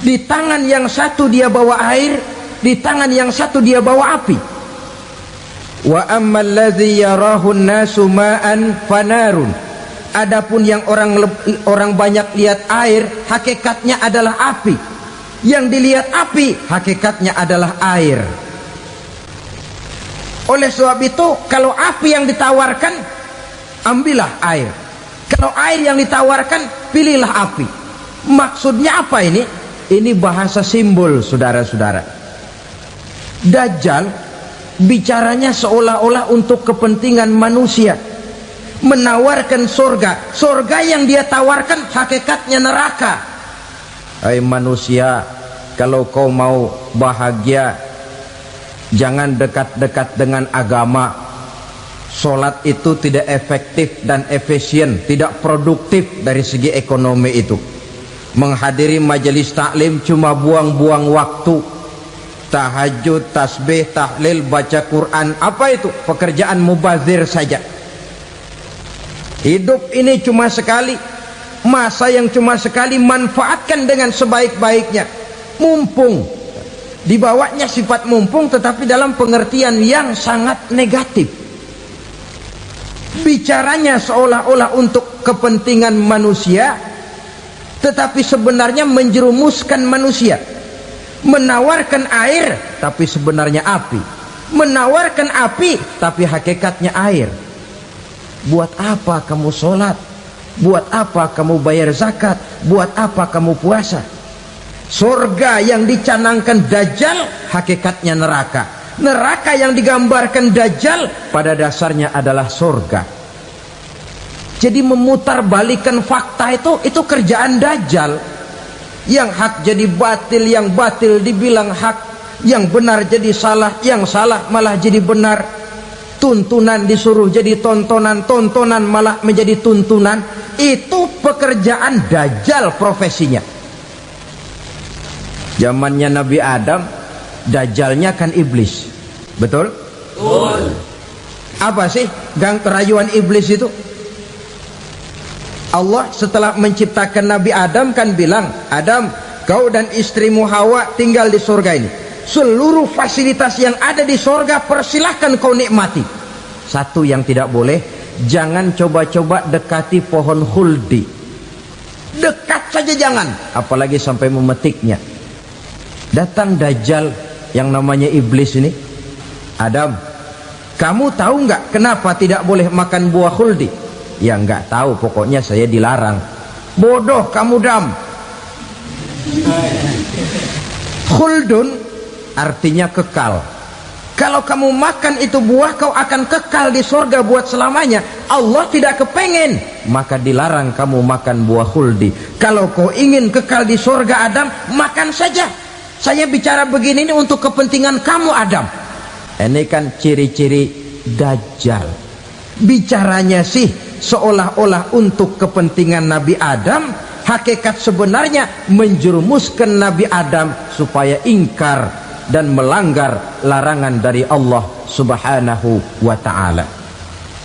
Di tangan yang satu dia bawa air, di tangan yang satu dia bawa api. Wa ammal ladzi yarahu an-nasu ma'an fanarun, adapun yang orang banyak lihat air, hakikatnya adalah api. Yang dilihat api, hakikatnya adalah air. Oleh sebab itu, kalau api yang ditawarkan, ambillah air. Kalau air yang ditawarkan, pilihlah api. Maksudnya apa ini? Ini bahasa simbol, saudara-saudara. Dajjal bicaranya seolah-olah untuk kepentingan manusia, menawarkan surga. Surga yang dia tawarkan hakikatnya neraka. Hai manusia, kalau kau mau bahagia, jangan dekat-dekat dengan agama. Sholat itu tidak efektif dan efisien, tidak produktif dari segi ekonomi itu. Menghadiri majelis taklim cuma buang-buang waktu. Tahajud, tasbih, tahlil, baca Quran, apa itu? Pekerjaan mubazir saja. Hidup ini cuma sekali, masa yang cuma sekali, manfaatkan dengan sebaik-baiknya. Mumpung, dibawanya sifat mumpung tetapi dalam pengertian yang sangat negatif. Bicaranya seolah-olah untuk kepentingan manusia, tetapi sebenarnya menjerumuskan manusia. Menawarkan air tapi sebenarnya api, menawarkan api tapi hakikatnya air. Buat apa kamu sholat? Buat apa kamu bayar zakat? Buat apa kamu puasa? Surga yang dicanangkan Dajjal hakikatnya neraka. Neraka yang digambarkan Dajjal pada dasarnya adalah surga. Jadi memutarbalikan fakta itu kerjaan Dajjal. Yang hak jadi batil, yang batil dibilang hak, yang benar jadi salah, yang salah malah jadi benar. Tuntunan disuruh jadi tontonan, tontonan malah menjadi tuntunan. Itu pekerjaan Dajjal profesinya. Zamannya Nabi Adam, Dajjalnya kan iblis. Betul? Betul. Apa sih gang kerayuan iblis itu? Allah setelah menciptakan Nabi Adam kan bilang, Adam, kau dan istrimu Hawa tinggal di surga ini. Seluruh fasilitas yang ada di surga persilahkan kau nikmati. Satu yang tidak boleh, jangan coba-coba dekati pohon khuldi. Dekat saja jangan, apalagi sampai memetiknya. Datang Dajjal yang namanya iblis ini. Adam, kamu tahu nggak kenapa tidak boleh makan buah khuldi? Ya nggak tahu, pokoknya saya dilarang. Bodoh kamu, Dam. Khuldun artinya kekal. Kalau kamu makan itu buah, kau akan kekal di surga buat selamanya. Allah tidak kepengen, maka dilarang kamu makan buah khuldi. Kalau kau ingin kekal di surga, Adam, makan saja. Saya bicara begini ini untuk kepentingan kamu, Adam. Ini kan ciri-ciri Dajjal. Bicaranya sih seolah-olah untuk kepentingan Nabi Adam, hakikat sebenarnya menjerumuskan Nabi Adam supaya ingkar dan melanggar larangan dari Allah Subhanahu wa ta'ala.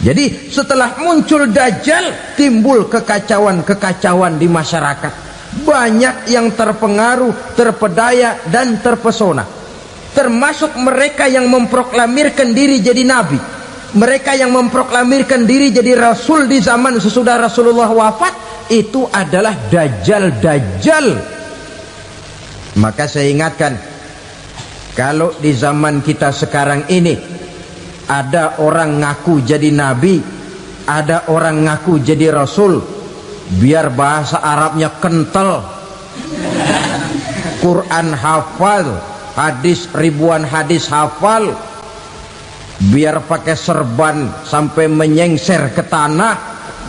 Jadi setelah muncul Dajjal, timbul kekacauan-kekacauan di masyarakat. Banyak yang terpengaruh, terpedaya dan terpesona, termasuk mereka yang memproklamirkan diri jadi nabi, mereka yang memproklamirkan diri jadi rasul di zaman sesudah Rasulullah wafat. Itu adalah Dajjal. Maka saya ingatkan, kalau di zaman kita sekarang ini ada orang ngaku jadi nabi, ada orang ngaku jadi rasul, biar bahasa Arabnya kental, Quran hafal, hadis ribuan hadis hafal, biar pakai serban sampai menyengser ke tanah,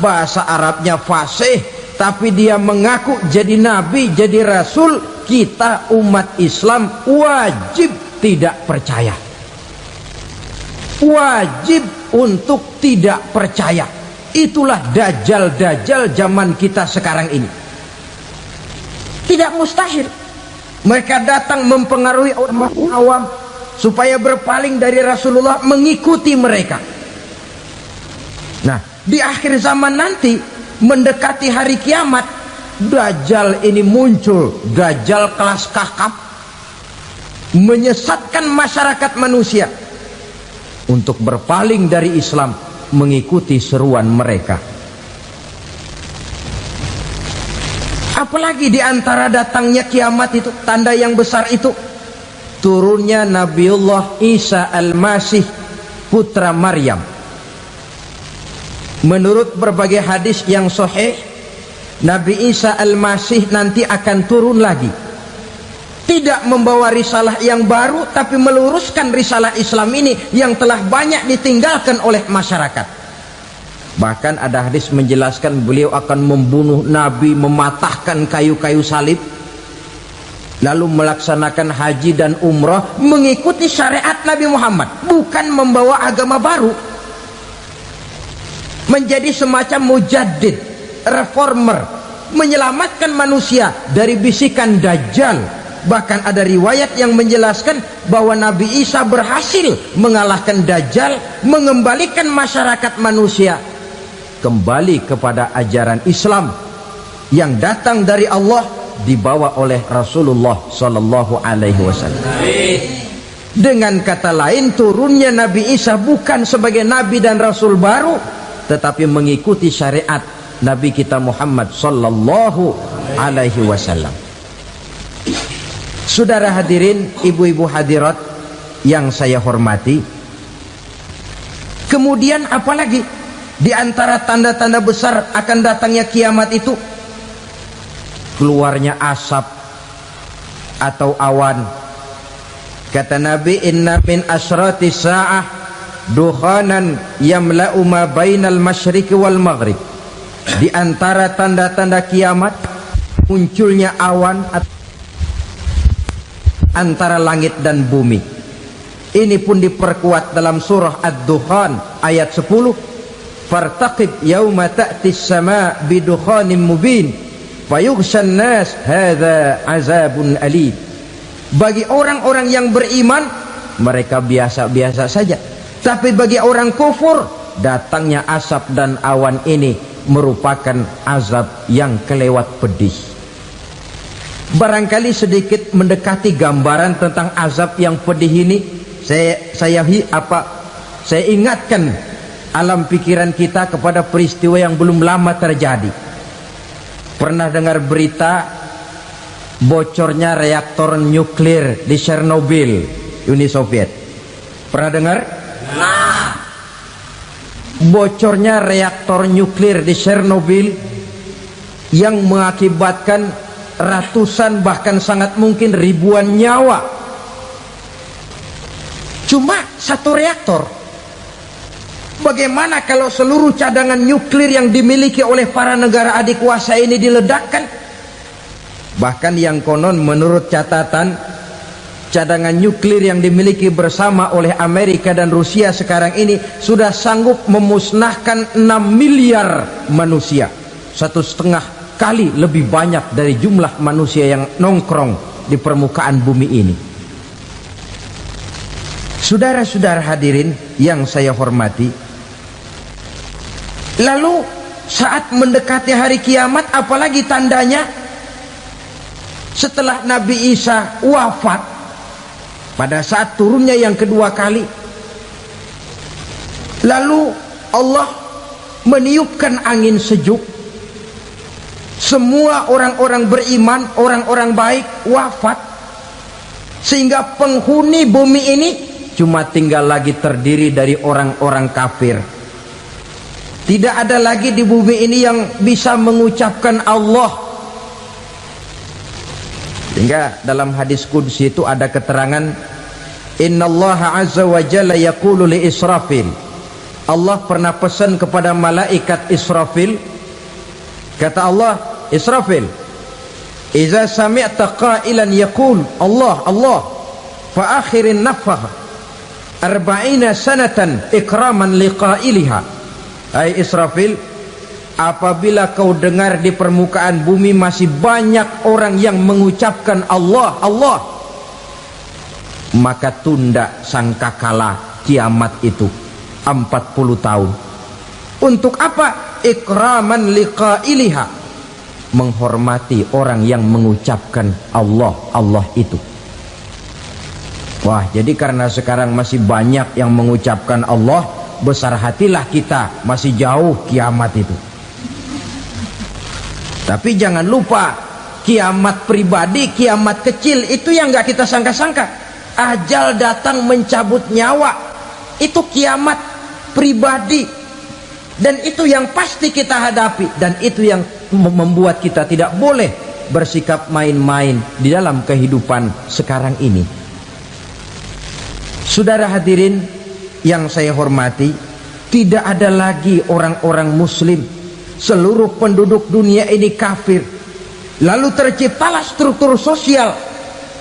bahasa Arabnya fasih, tapi dia mengaku jadi nabi, jadi rasul, kita umat Islam wajib tidak percaya, wajib untuk tidak percaya. Itulah Dajjal zaman kita sekarang ini. Tidak mustahil mereka datang mempengaruhi orang awam supaya berpaling dari Rasulullah, mengikuti mereka. Nah, di akhir zaman nanti, mendekati hari kiamat, Dajjal ini muncul. Dajjal kelas kakap, menyesatkan masyarakat manusia untuk berpaling dari Islam, mengikuti seruan mereka. Apalagi di antara datangnya kiamat itu, tanda yang besar itu, turunnya Nabiullah Isa Al-Masih, putra Maryam. Menurut berbagai hadis yang sahih, Nabi Isa Al-Masih nanti akan turun lagi, tidak membawa risalah yang baru, tapi meluruskan risalah Islam ini yang telah banyak ditinggalkan oleh masyarakat. Bahkan ada hadis menjelaskan beliau akan membunuh Nabi, mematahkan kayu-kayu salib. lalu melaksanakan haji dan umrah mengikuti syariat Nabi Muhammad, bukan membawa agama baru, menjadi semacam mujaddid, reformer, menyelamatkan manusia dari bisikan Dajjal. Bahkan ada riwayat yang menjelaskan bahwa Nabi Isa berhasil mengalahkan Dajjal, mengembalikan masyarakat manusia kembali kepada ajaran Islam yang datang dari Allah, dibawa oleh Rasulullah Sallallahu Alaihi Wasallam. Dengan kata lain, turunnya Nabi Isa bukan sebagai Nabi dan Rasul baru, tetapi mengikuti syariat Nabi kita Muhammad Sallallahu Alaihi Wasallam. Saudara hadirin, ibu-ibu hadirat yang saya hormati, kemudian apalagi di antara tanda-tanda besar akan datangnya kiamat itu? Keluarnya asap atau awan. Kata Nabi, inna min asyrati sa'ah dukhanan yamla'u ma bainal masyriqi wal maghrib. Di antara tanda-tanda kiamat munculnya awan antara langit dan bumi. Ini pun diperkuat dalam surah Ad-Dukhan ayat 10, fartaqib yauma ta'tis sama bidukhanin mubin fayughshan nas hadza azabun alim. Bagi orang-orang yang beriman, mereka biasa-biasa saja, tapi bagi orang kufur, datangnya asap dan awan ini merupakan azab yang kelewat pedih. Barangkali sedikit mendekati gambaran tentang azab yang pedih ini, saya ingatkan alam pikiran kita kepada peristiwa yang belum lama terjadi. Pernah dengar berita bocornya reaktor nuklir di Chernobyl, Uni Soviet? Pernah dengar? Nah, bocornya reaktor nuklir di Chernobyl yang mengakibatkan ratusan bahkan sangat mungkin ribuan nyawa. Cuma satu reaktor. Bagaimana kalau seluruh cadangan nuklir yang dimiliki oleh para negara adik kuasa ini diledakkan? Bahkan yang konon menurut catatan, cadangan nuklir yang dimiliki bersama oleh Amerika dan Rusia sekarang ini sudah sanggup memusnahkan 6 miliar manusia, 1,5 kali lebih banyak dari jumlah manusia yang nongkrong di permukaan bumi ini. Saudara-saudara hadirin yang saya hormati, lalu saat mendekati hari kiamat, apalagi tandanya? Setelah Nabi Isa wafat, pada saat turunnya yang kedua kali, lalu Allah meniupkan angin sejuk. Semua orang-orang beriman, orang-orang baik wafat, sehingga penghuni bumi ini cuma tinggal lagi terdiri dari orang-orang kafir. Tidak ada lagi di bumi ini yang bisa mengucapkan Allah. Sehingga dalam hadis qudsi itu ada keterangan, innallaha azza wa jalla yaqulu li Israfil. Allah pernah pesan kepada malaikat Israfil, kata Allah, Israfil, iza sami'ta qailan yaqul Allah Allah fa akhirin nafakh 40 sanatan ikraman liqailiha. Hai Israfil, apabila kau dengar di permukaan bumi masih banyak orang yang mengucapkan Allah Allah, maka tunda sangkakala kiamat itu 40 tahun. Untuk apa? Ikraman liqailiha, menghormati orang yang mengucapkan Allah Allah itu. Wah, jadi karena sekarang masih banyak yang mengucapkan Allah, besar hatilah kita, masih jauh kiamat itu. Tapi jangan lupa, kiamat pribadi, kiamat kecil itu yang gak kita sangka-sangka. Ajal datang mencabut nyawa, itu kiamat pribadi, dan itu yang pasti kita hadapi, dan itu yang membuat kita tidak boleh bersikap main-main di dalam kehidupan sekarang ini. Saudara hadirin yang saya hormati, tidak ada lagi orang-orang muslim. Seluruh penduduk dunia ini kafir. Lalu terciptalah struktur sosial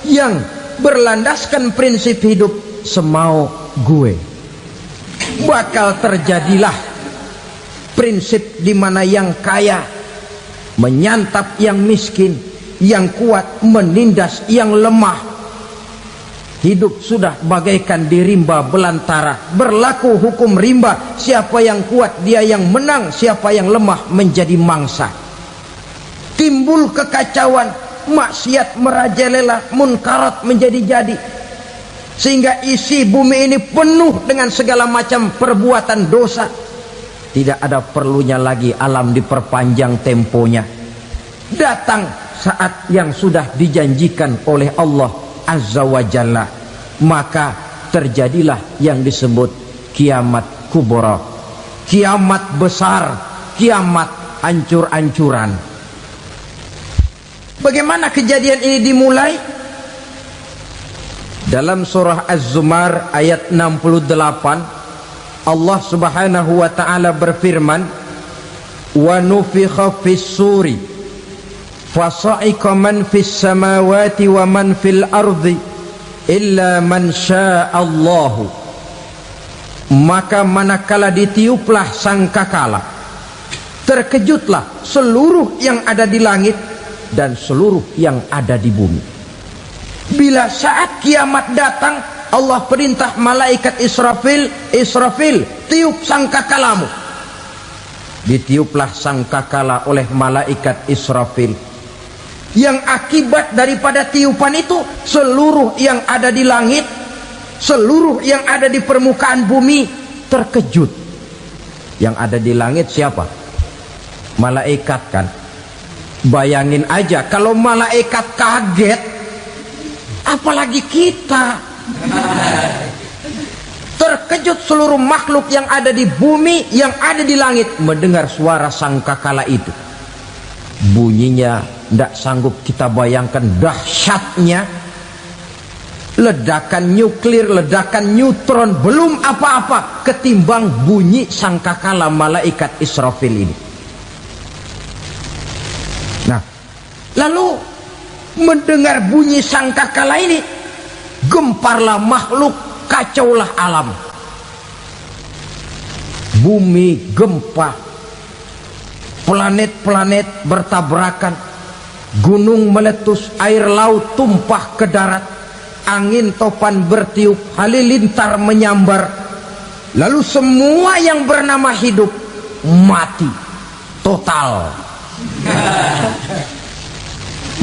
yang berlandaskan prinsip hidup semau gue, bakal terjadilah prinsip di mana yang kaya menyantap yang miskin, yang kuat menindas yang lemah. Hidup sudah bagaikan di rimba belantara, berlaku hukum rimba. Siapa yang kuat dia yang menang, siapa yang lemah menjadi mangsa. Timbul kekacauan, maksiat merajalela, munkarat menjadi-jadi, sehingga isi bumi ini penuh dengan segala macam perbuatan dosa. Tidak ada perlunya lagi alam diperpanjang temponya. Datang saat yang sudah dijanjikan oleh Allah Azza wa Jalla, maka terjadilah yang disebut kiamat kubra, kiamat besar, kiamat ancur-ancuran. Bagaimana kejadian ini dimulai? Dalam surah Az-Zumar ayat 68, Allah Subhanahu wa taala berfirman, "Wa nufikha fis-suri fasa'iqa man fis samawati wa man fil ardi illa man sya'allahu." Maka manakala ditiuplah sangkakala, terkejutlah seluruh yang ada di langit dan seluruh yang ada di bumi. Bila saat kiamat datang, Allah perintah malaikat Israfil, "Israfil, tiup sangkakalamu." Ditiuplah sangkakala oleh malaikat Israfil. Yang akibat daripada tiupan itu, seluruh yang ada di langit, seluruh yang ada di permukaan bumi terkejut. Yang ada di langit siapa? Malaikat kan. Bayangin aja kalau malaikat kaget, apalagi kita. Terkejut seluruh makhluk yang ada di bumi, yang ada di langit mendengar suara sangkakala itu. Bunyinya tidak sanggup kita bayangkan dahsyatnya. Ledakan nuklir, ledakan neutron, belum apa-apa ketimbang bunyi sangkakala malaikat Israfil ini. Nah, lalu mendengar bunyi sangkakala ini, gemparlah makhluk, kacaulah alam. Bumi gempa, planet-planet bertabrakan, gunung meletus, air laut tumpah ke darat, angin topan bertiup, halilintar menyambar. Lalu semua yang bernama hidup mati total.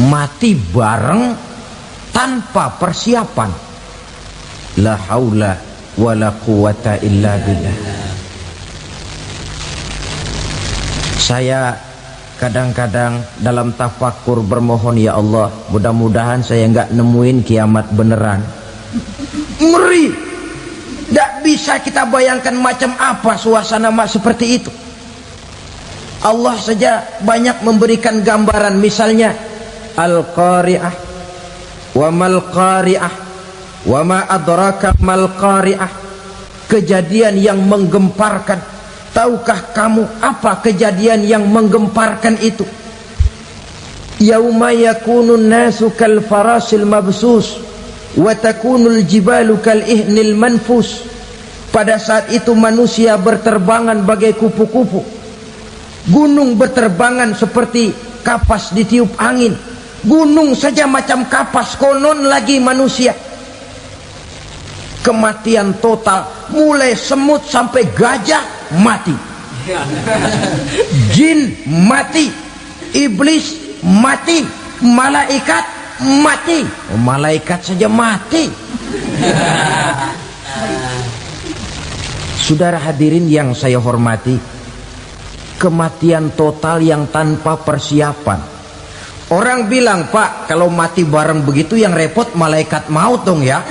Mati bareng tanpa persiapan. La haula wala quwata illa billah. Saya kadang-kadang dalam tafakur bermohon, ya Allah, mudah-mudahan saya enggak nemuin kiamat beneran. Ngeri. Tidak bisa kita bayangkan macam apa suasana seperti itu. Allah saja banyak memberikan gambaran, misalnya Al-Qari'ah, wa mal qari'ah, wa ma adraka mal qari'ah. Kejadian yang menggemparkan. Tahukah kamu apa kejadian yang menggemparkan itu? Yauma yakunun nasu kal farasil mabsus wa takunul jibalu kal ihnil manfus. Pada saat itu manusia berterbangan bagai kupu-kupu, gunung berterbangan seperti kapas ditiup angin. Gunung saja macam kapas, konon lagi manusia. Kematian total, mulai semut sampai gajah mati, jin mati, iblis mati, malaikat mati. Oh, malaikat saja mati. Saudara hadirin yang saya hormati, kematian total yang tanpa persiapan. Orang bilang, Pak, kalau mati bareng begitu yang repot malaikat maut dong ya.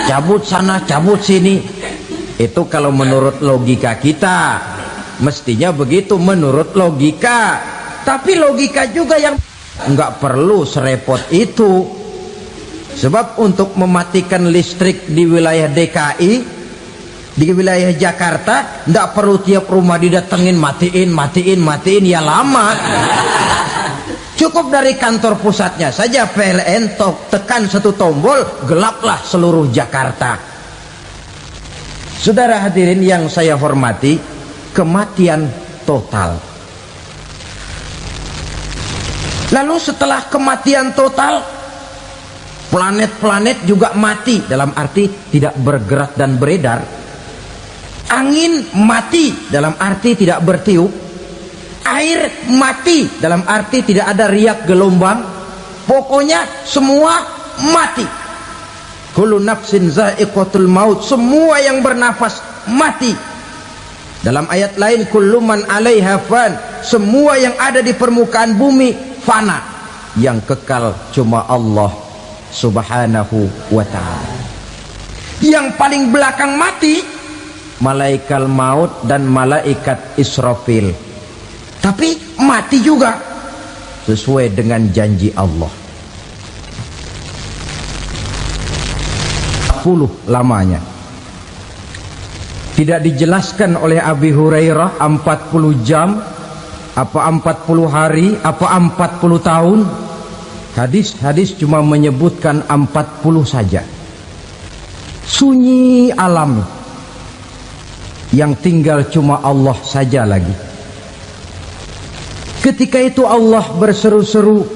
Cabut sana, cabut sini. Itu kalau menurut logika kita, mestinya begitu menurut logika. Tapi logika juga yang nggak perlu serepot itu. Sebab untuk mematikan listrik di wilayah DKI, di wilayah Jakarta, nggak perlu tiap rumah didatengin, matiin, ya lama. Cukup dari kantor pusatnya saja PLN tekan satu tombol, gelaplah seluruh Jakarta. Saudara hadirin yang saya hormati, kematian total. Lalu setelah kematian total, planet-planet juga mati, dalam arti tidak bergerak dan beredar. Angin mati, dalam arti tidak bertiup. Air mati, dalam arti tidak ada riak gelombang. Pokoknya semua mati. Kullu nafsin za'iqatul maut, semua yang bernafas mati. Dalam ayat lain, kullu man 'alaiha fan, semua yang ada di permukaan bumi fana. Yang kekal cuma Allah Subhanahu wa ta'ala. Yang paling belakang mati malaikat maut dan malaikat Israfil. Tapi mati juga sesuai dengan janji Allah. 40 lamanya. Tidak dijelaskan oleh Abi Hurairah 40 jam, apa 40 hari, apa 40 tahun. Hadis-hadis cuma menyebutkan 40 saja. Sunyi alam, yang tinggal cuma Allah saja lagi. Ketika itu Allah berseru-seru,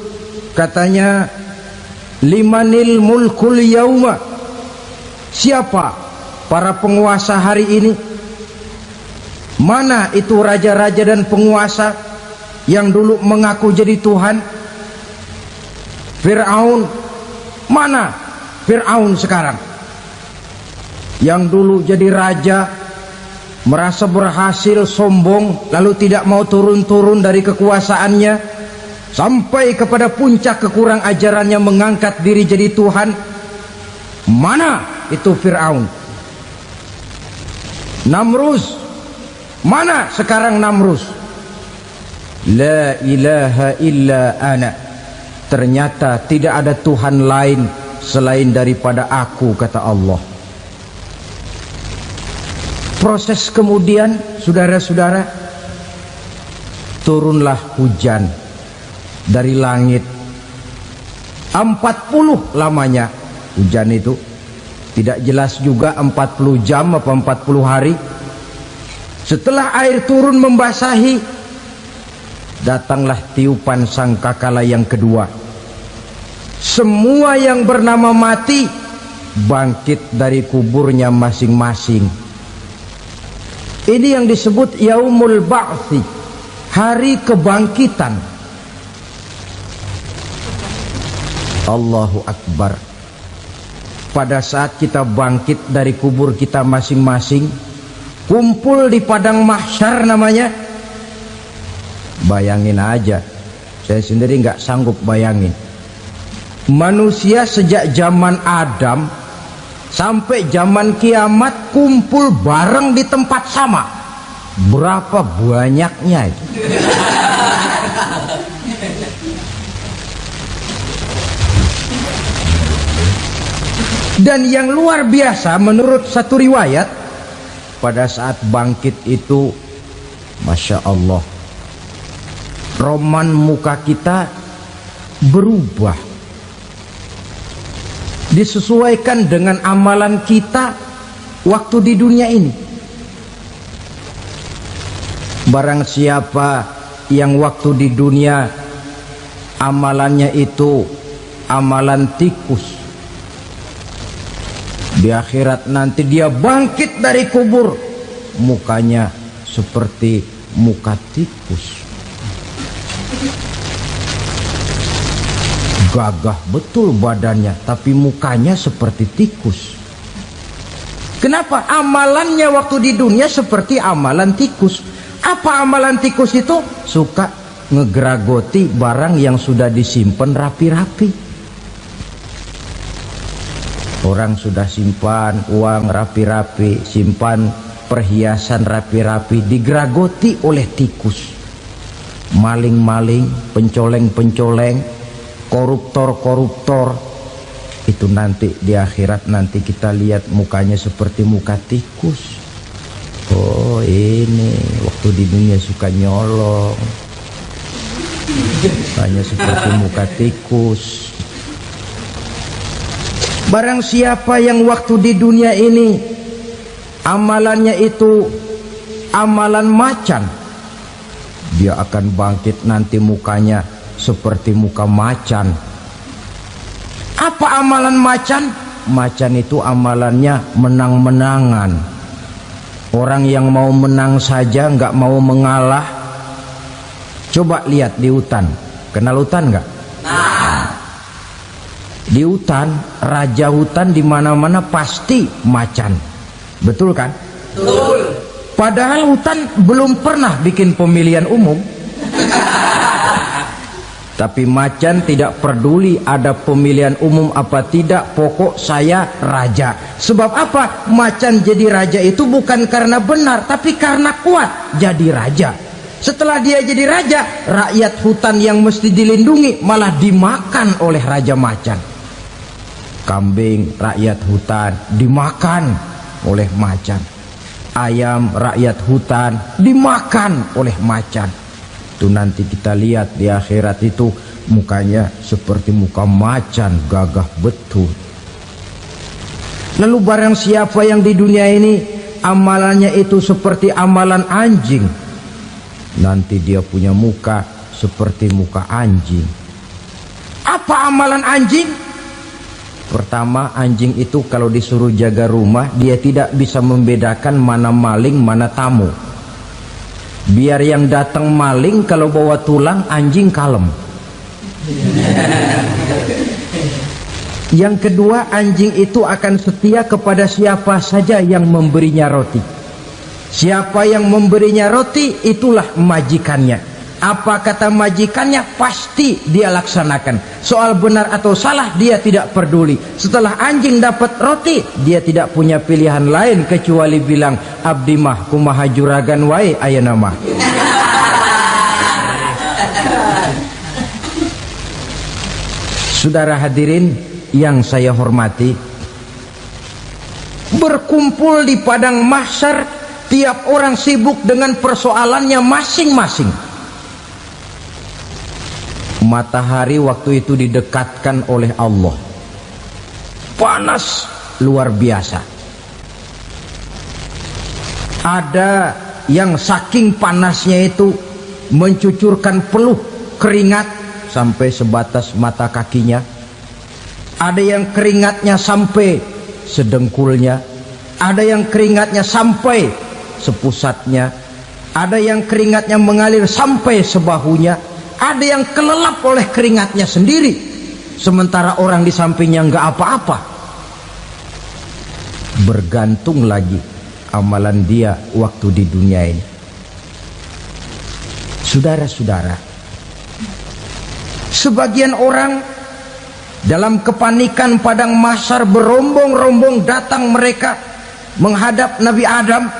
katanya, limanil mulkul yauma, siapa para penguasa hari ini? Mana itu raja-raja dan penguasa yang dulu mengaku jadi Tuhan? Fir'aun, mana Fir'aun sekarang? Yang dulu jadi raja, merasa berhasil, sombong, lalu tidak mau turun-turun dari kekuasaannya, sampai kepada puncak kekurang ajarannya mengangkat diri jadi Tuhan. Mana itu Fir'aun? Namrus, mana sekarang Namrus? La ilaha illa ana, ternyata tidak ada Tuhan lain selain daripada aku, kata Allah. Proses kemudian, saudara-saudara, turunlah hujan dari langit. 40 lamanya hujan itu. Tidak jelas juga 40 jam apa 40 hari. Setelah air turun membasahi, datanglah tiupan sangkakala yang kedua. Semua yang bernama mati bangkit dari kuburnya masing-masing. Ini yang disebut Yaumul Ba'thi, hari kebangkitan. Allahu Akbar. Pada saat kita bangkit dari kubur kita masing-masing, kumpul di padang mahsyar namanya. Bayangin aja, saya sendiri nggak sanggup bayangin. Manusia sejak zaman Adam sampai zaman kiamat kumpul bareng di tempat sama. Berapa banyaknya itu? Dan yang luar biasa menurut satu riwayat, pada saat bangkit itu, Masya Allah, roman muka kita berubah, disesuaikan dengan amalan kita waktu di dunia ini. Barang siapa yang waktu di dunia amalannya itu amalan tikus, di akhirat nanti dia bangkit dari kubur, mukanya seperti muka tikus. Gagah betul badannya, tapi mukanya seperti tikus. Kenapa? Amalannya waktu di dunia seperti amalan tikus. Apa amalan tikus itu? Suka ngegeragoti barang yang sudah disimpan rapi-rapi. Orang sudah simpan uang rapi-rapi, simpan perhiasan rapi-rapi, digeragoti oleh tikus. Maling-maling, pencoleng-pencoleng, koruptor-koruptor, itu nanti di akhirat nanti kita lihat mukanya seperti muka tikus. Oh, ini waktu di dunia suka nyolong. Hanya seperti muka tikus. Barang siapa yang waktu di dunia ini amalannya itu amalan macan, dia akan bangkit nanti mukanya seperti muka macan. Apa amalan macan? Macan itu amalannya menang-menangan. Orang yang mau menang saja nggak mau mengalah. Coba lihat di hutan. Kenal hutan nggak? Di hutan, raja hutan di mana-mana pasti macan. Betul kan? Betul. Padahal hutan belum pernah bikin pemilihan umum. Tapi macan tidak peduli ada pemilihan umum apa tidak, pokok saya raja. Sebab apa? Macan jadi raja itu bukan karena benar, tapi karena kuat jadi raja. Setelah dia jadi raja, rakyat hutan yang mesti dilindungi malah dimakan oleh raja macan. Kambing rakyat hutan dimakan oleh macan. Ayam rakyat hutan dimakan oleh macan. Itu nanti kita lihat di akhirat itu mukanya seperti muka macan, gagah betul. Lalu barang siapa yang di dunia ini amalannya itu seperti amalan anjing, nanti dia punya muka seperti muka anjing. Apa amalan anjing? Pertama, anjing itu kalau disuruh jaga rumah, dia tidak bisa membedakan mana maling, mana tamu. Biar yang datang maling, kalau bawa tulang, anjing kalem. Yang kedua, anjing itu akan setia kepada siapa saja yang memberinya roti. Siapa yang memberinya roti, itulah majikannya. Apa kata majikannya, pasti dia laksanakan. Soal benar atau salah, dia tidak peduli. Setelah anjing dapat roti, dia tidak punya pilihan lain kecuali bilang, abdi mah kumaha juragan wae ayeuna mah. Saudara hadirin yang saya hormati, berkumpul di padang mahsyar, tiap orang sibuk dengan persoalannya masing-masing. Matahari waktu itu didekatkan oleh Allah, panas luar biasa. Ada yang saking panasnya itu mencucurkan peluh keringat sampai sebatas mata kakinya. Ada yang keringatnya sampai sedengkulnya. Ada yang keringatnya sampai sepusatnya. Ada yang keringatnya mengalir sampai sebahunya. Ada yang kelelap oleh keringatnya sendiri, sementara orang di sampingnya nggak apa-apa. Bergantung lagi amalan dia waktu di dunia ini. Saudara-saudara, sebagian orang dalam kepanikan padang mahsyar berombong-rombong datang mereka menghadap Nabi Adam.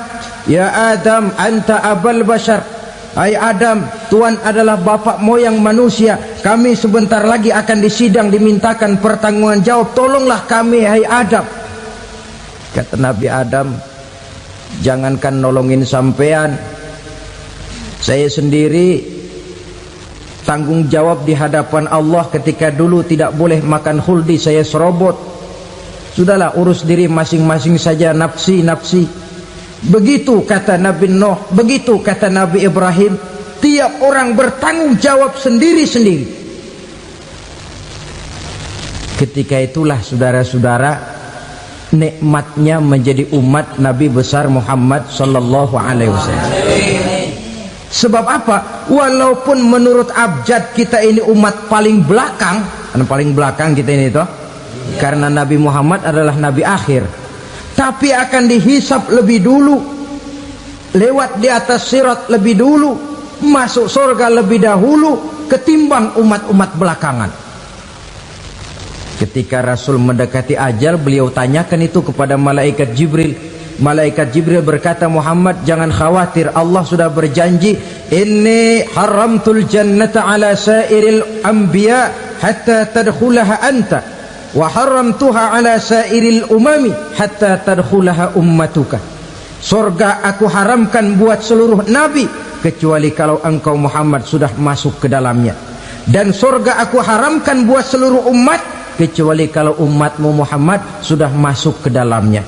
Ya Adam, anta abal bashar. Hai Adam, Tuhan adalah bapak moyang manusia. Kami sebentar lagi akan disidang, dimintakan pertanggungan jawab. Tolonglah kami, hai Adam. Kata Nabi Adam, jangankan nolongin sampean, saya sendiri tanggung jawab di hadapan Allah. Ketika dulu tidak boleh makan khuldi, saya serobot. Sudahlah, urus diri masing-masing saja, nafsi. Begitu kata Nabi Nuh, begitu kata Nabi Ibrahim. Tiap orang bertanggung jawab sendiri-sendiri. Ketika itulah saudara-saudara, nikmatnya menjadi umat Nabi besar Muhammad sallallahu alaihi wasallam. Sebab apa? Walaupun menurut abjad kita ini umat paling belakang, paling belakang kita ini toh, karena Nabi Muhammad adalah Nabi akhir, tapi akan dihisap lebih dulu, lewat di atas sirat lebih dulu, masuk surga lebih dahulu ketimbang umat-umat belakangan. Ketika Rasul mendekati ajal, beliau tanyakan itu kepada malaikat Jibril. Malaikat Jibril berkata, Muhammad jangan khawatir, Allah sudah berjanji, inni haramtul jannata ala sairil anbiya hatta tadkhulaha anta wa haramtuha ala sairil umami hatta tadkhulaha ummatuka. Surga aku haramkan buat seluruh nabi, kecuali kalau engkau Muhammad sudah masuk ke dalamnya, dan surga aku haramkan buat seluruh umat kecuali kalau umatmu Muhammad sudah masuk ke dalamnya.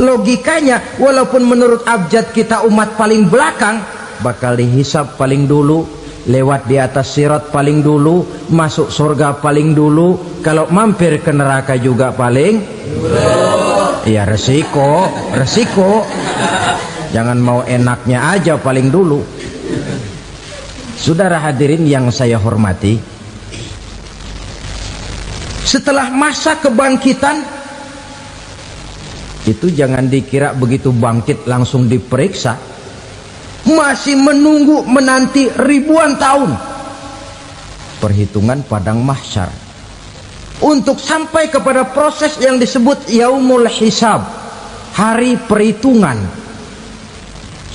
Logikanya, walaupun menurut abjad kita umat paling belakang, bakal dihisab paling dulu, lewat di atas sirat paling dulu, masuk surga paling dulu, kalau mampir ke neraka juga paling dulu. Ya resiko jangan mau enaknya aja paling dulu. Saudara hadirin yang saya hormati, setelah masa kebangkitan itu jangan dikira begitu bangkit langsung diperiksa, masih menunggu menanti ribuan tahun perhitungan padang mahsyar untuk sampai kepada proses yang disebut yaumul hisab, hari perhitungan.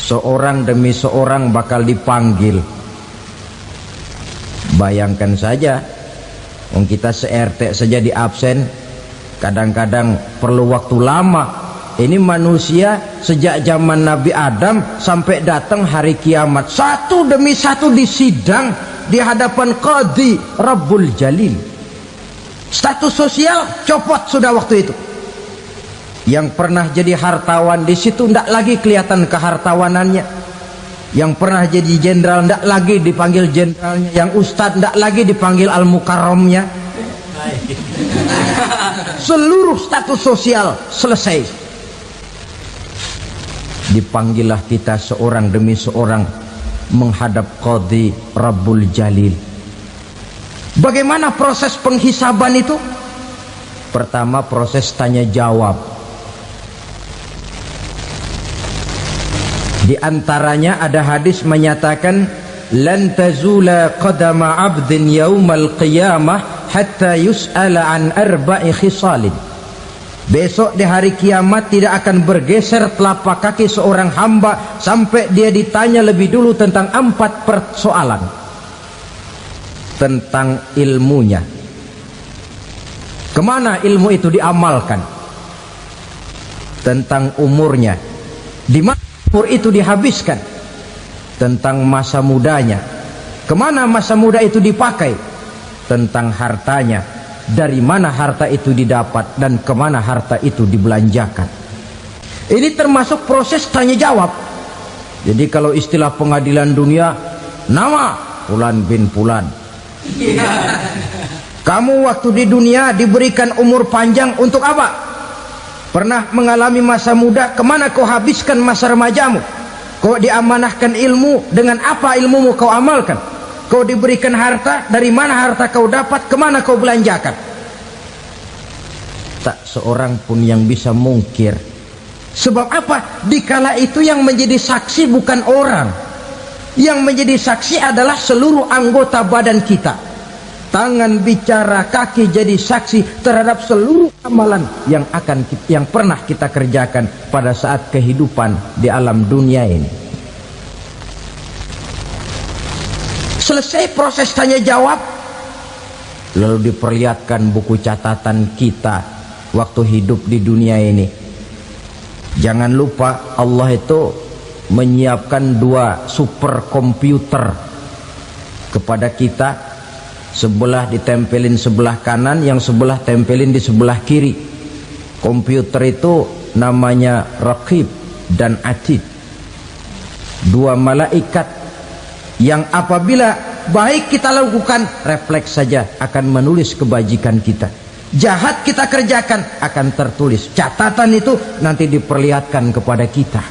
Seorang demi seorang bakal dipanggil. Bayangkan saja, kita se-RT saja di absen, kadang-kadang perlu waktu lama. Ini manusia sejak zaman Nabi Adam sampai datang hari kiamat, satu demi satu disidang di hadapan Qadhi Rabbul Jalil. Status sosial copot sudah waktu itu. Yang pernah jadi hartawan di situ tidak lagi kelihatan kehartawanannya. Yang pernah jadi jenderal tidak lagi dipanggil jenderalnya. Yang ustadz tidak lagi dipanggil al-mukarramnya. Seluruh status sosial selesai. Dipanggillah kita seorang demi seorang menghadap Qadhi Rabbul Jalil. Bagaimana proses penghisaban itu? Pertama, proses tanya jawab. Di antaranya ada hadis menyatakan, lan tazula qadama 'abdin yaumal qiyamah hatta yus'ala an arba'i khisalin. Besok di hari kiamat tidak akan bergeser telapak kaki seorang hamba sampai dia ditanya lebih dulu tentang 4 persoalan. Tentang ilmunya, kemana ilmu itu diamalkan. Tentang umurnya, di mana umur itu dihabiskan. Tentang masa mudanya, kemana masa muda itu dipakai. Tentang hartanya, dari mana harta itu didapat dan kemana harta itu dibelanjakan. Ini termasuk proses tanya jawab. Jadi kalau istilah pengadilan dunia, nama Fulan bin Fulan. Kamu waktu di dunia diberikan umur panjang untuk apa? Pernah mengalami masa muda, kemana kau habiskan masa remajamu? Kau diamanahkan ilmu, dengan apa ilmumu kau amalkan? Kau diberikan harta, dari mana harta kau dapat, kemana kau belanjakan? Tak seorang pun yang bisa mungkir. Sebab apa? Dikala itu yang menjadi saksi bukan orang. Yang menjadi saksi adalah seluruh anggota badan kita. Tangan bicara, kaki jadi saksi terhadap seluruh amalan yang pernah kita kerjakan pada saat kehidupan di alam dunia ini. Selesai proses tanya jawab, lalu diperlihatkan buku catatan kita waktu hidup di dunia ini. Jangan lupa, Allah itu menyiapkan 2 superkomputer kepada kita. Sebelah ditempelin sebelah kanan, yang sebelah tempelin di sebelah kiri. Komputer itu namanya Raqib dan Atid, 2 malaikat yang apabila baik kita lakukan, refleks saja akan menulis kebajikan kita. Jahat kita kerjakan, akan tertulis. Catatan itu nanti diperlihatkan kepada kita.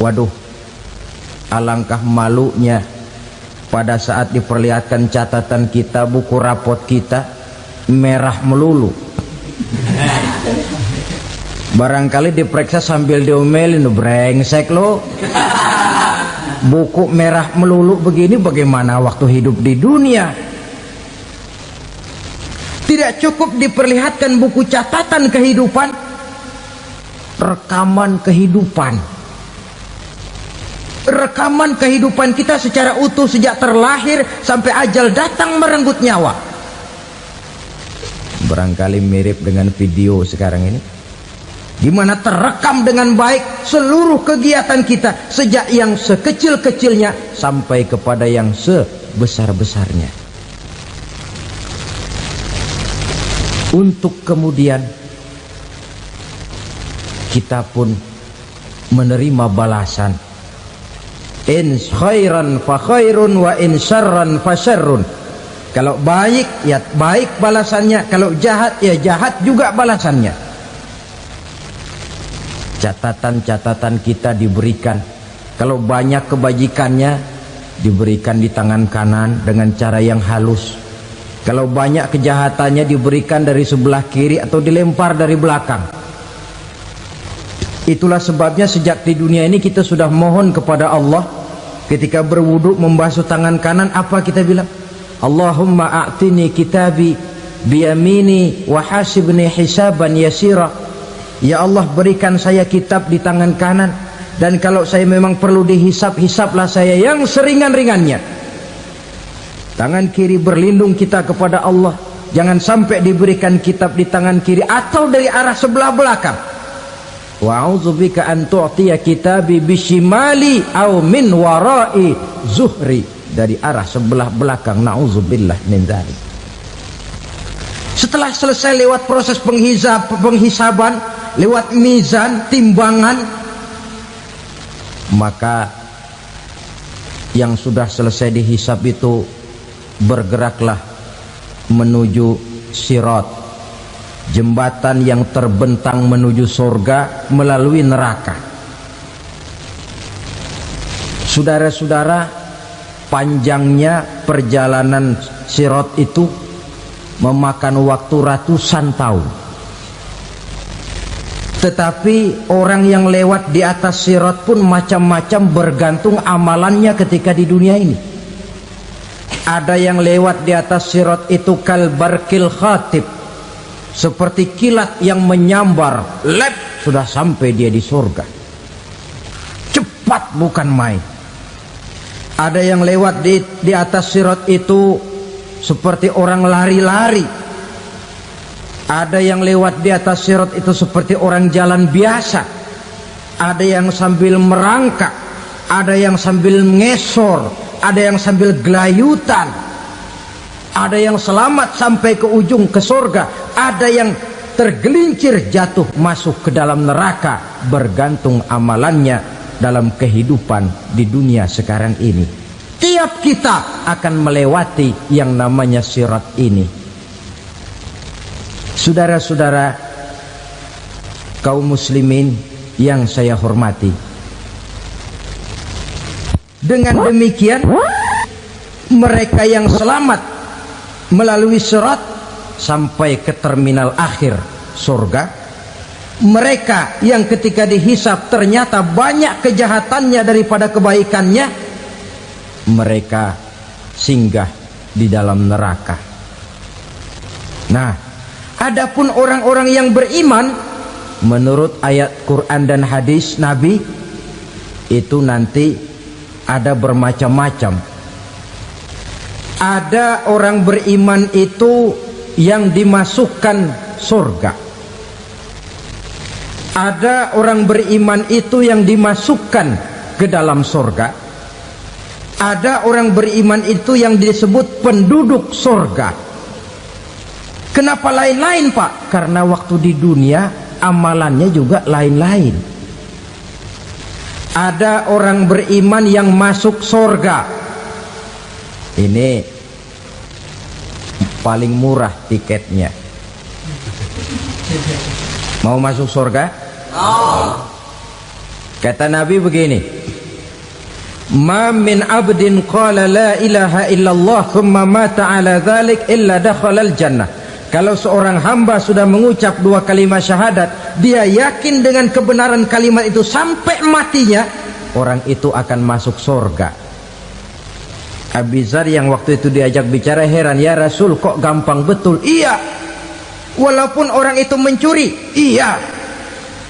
Waduh, alangkah malunya pada saat diperlihatkan catatan kita, buku rapot kita merah melulu. Barangkali diperiksa sambil diomelin, brengsek lo. Buku merah melulu begini, bagaimana waktu hidup di dunia? Tidak cukup diperlihatkan buku catatan kehidupan, rekaman kehidupan. Rekaman kehidupan kita secara utuh sejak terlahir sampai ajal datang merenggut nyawa. Barangkali mirip dengan video sekarang ini. di mana terekam dengan baik seluruh kegiatan kita, sejak yang sekecil-kecilnya sampai kepada yang sebesar-besarnya. Untuk kemudian kita pun menerima balasan. In khairan fa khairun wa in syarran fa syarrun. Kalau baik ya baik balasannya, kalau jahat ya jahat juga balasannya. Catatan-catatan kita diberikan. Kalau banyak kebajikannya diberikan di tangan kanan dengan cara yang halus. Kalau banyak kejahatannya diberikan dari sebelah kiri atau dilempar dari belakang. Itulah sebabnya sejak di dunia ini kita sudah mohon kepada Allah. Ketika berwudu membasuh tangan kanan, apa kita bilang? Allahumma a'tini kitabi biyamini wa hasibni hisaban yasira. Ya Allah, berikan saya kitab di tangan kanan, dan kalau saya memang perlu dihisap, hisaplah saya yang seringan-ringannya. Tangan kiri berlindung kita kepada Allah, jangan sampai diberikan kitab di tangan kiri atau dari arah sebelah belakang. Wa a'udzubika an tu'tiya kitabi bishimali aw min wara'i zuhri, dari arah sebelah belakang. Na'udzubillah min dzalik. Setelah selesai lewat proses penghisaban, lewat mizan, timbangan, maka yang sudah selesai dihisab itu bergeraklah menuju sirat, jembatan yang terbentang menuju surga melalui neraka. Saudara-saudara, panjangnya perjalanan sirat itu memakan waktu ratusan tahun. Tetapi orang yang lewat di atas sirat pun macam-macam, bergantung amalannya ketika di dunia ini. Ada yang lewat di atas sirat itu kalbarkil khatib, seperti kilat yang menyambar, lep, sudah sampai dia di surga. Cepat bukan main. Ada yang lewat di atas sirat itu seperti orang lari-lari. Ada yang lewat di atas sirat itu seperti orang jalan biasa. Ada yang sambil merangkak, ada yang sambil ngesor, ada yang sambil gelayutan, ada yang selamat sampai ke ujung ke surga, ada yang tergelincir jatuh masuk ke dalam neraka, bergantung amalannya dalam kehidupan di dunia sekarang ini. Tiap kita akan melewati yang namanya sirat ini. Saudara-saudara kaum muslimin yang saya hormati, dengan demikian mereka yang selamat melalui sirat sampai ke terminal akhir surga, mereka yang ketika dihisab ternyata banyak kejahatannya daripada kebaikannya, mereka singgah di dalam neraka. Nah, adapun orang-orang yang beriman menurut ayat Quran dan hadis Nabi itu nanti ada bermacam-macam. Ada orang beriman itu yang dimasukkan surga. Ada orang beriman itu yang dimasukkan ke dalam surga. Ada orang beriman itu yang disebut penduduk surga. Kenapa lain-lain, Pak? Karena waktu di dunia amalannya juga lain-lain. Ada orang beriman yang masuk surga. Ini paling murah tiketnya. Mau masuk surga? Kata Nabi begini, ma min abdin qala la ilaha illallah thumma mata ala dhalik illa dakhalal jannah. Kalau seorang hamba sudah mengucap dua kalimat syahadat, dia yakin dengan kebenaran kalimat itu sampai matinya, orang itu akan masuk surga. Abi Dzar yang waktu itu diajak bicara heran, ya Rasul kok gampang betul? Iya, walaupun orang itu mencuri, iya,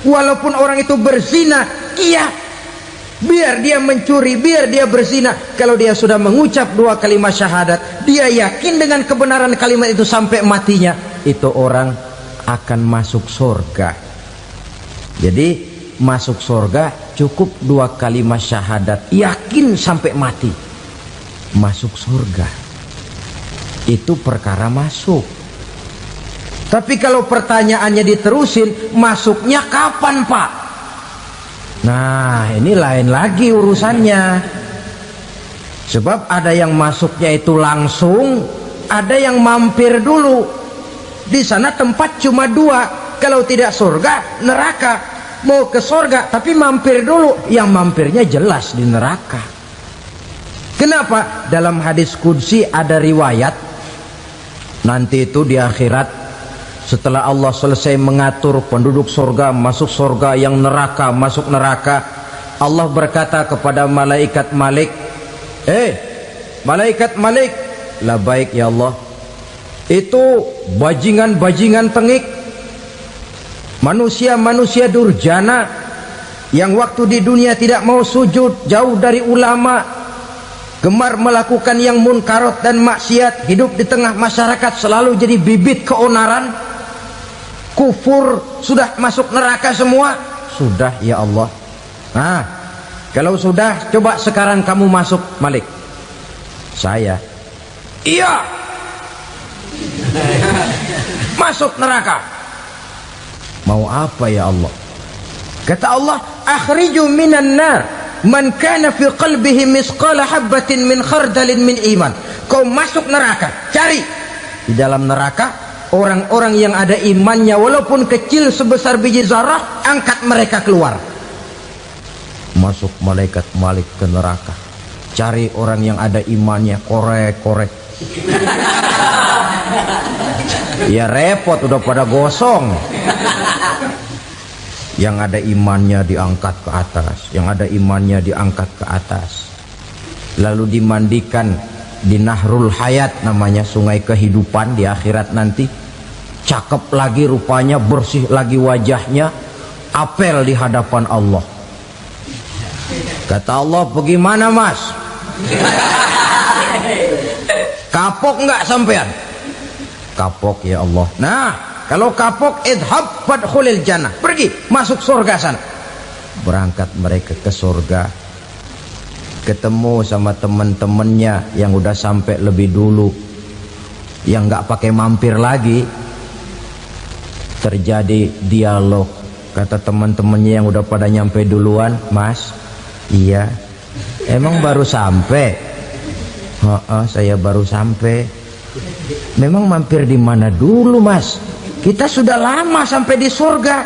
walaupun orang itu berzina, iya, biar dia mencuri, biar dia berzina, kalau dia sudah mengucap dua kalimat syahadat, dia yakin dengan kebenaran kalimat itu sampai matinya, itu orang akan masuk surga. Jadi masuk surga cukup 2 kalimat syahadat, yakin sampai mati masuk surga, itu perkara masuk. Tapi kalau pertanyaannya diterusin, masuknya kapan Pak? Nah ini lain lagi urusannya. Sebab ada yang masuknya itu langsung, ada yang mampir dulu. Di sana tempat cuma 2, kalau tidak surga neraka. Mau ke surga tapi mampir dulu, yang mampirnya jelas di neraka. Kenapa? Dalam hadis qudsi ada riwayat, nanti itu di akhirat, setelah Allah selesai mengatur penduduk surga masuk surga, yang neraka masuk neraka, Allah berkata kepada malaikat Malik, malaikat Malik, labaik ya Allah, itu bajingan-bajingan tengik, manusia-manusia durjana yang waktu di dunia tidak mau sujud, jauh dari ulama, gemar melakukan yang munkarat dan maksiat, hidup di tengah masyarakat selalu jadi bibit keonaran, kufur, sudah masuk neraka semua. Sudah ya Allah. Nah kalau sudah, coba sekarang kamu masuk Malik. Saya, iya, masuk neraka. Mau apa ya Allah? Kata Allah, akhriju minan nar man kana fi qalbihi misqala habatin min khardalin min iman. Kau masuk neraka, cari di dalam neraka orang-orang yang ada imannya walaupun kecil sebesar biji zarah, angkat mereka keluar. Masuk malaikat Malik ke neraka, cari orang yang ada imannya, korek-korek. Ya repot, udah pada gosong. Yang ada imannya diangkat ke atas, yang ada imannya diangkat ke atas, lalu dimandikan di Nahrul Hayat, namanya sungai kehidupan di akhirat nanti. Cakep lagi rupanya, bersih lagi wajahnya, apel di hadapan Allah. Kata Allah, bagaimana Mas? Kapok nggak sampean? Kapok ya Allah. Nah kalau kapok, idhab fadkhulil jannah, pergi masuk surga sana. Berangkat mereka ke surga, ketemu sama teman-temannya yang udah sampai lebih dulu, yang nggak pakai mampir lagi. Terjadi dialog. Kata teman-temannya yang udah pada nyampe duluan, Mas, iya, emang baru sampai? Saya baru sampai. Memang mampir di mana dulu Mas? Kita sudah lama sampai di surga.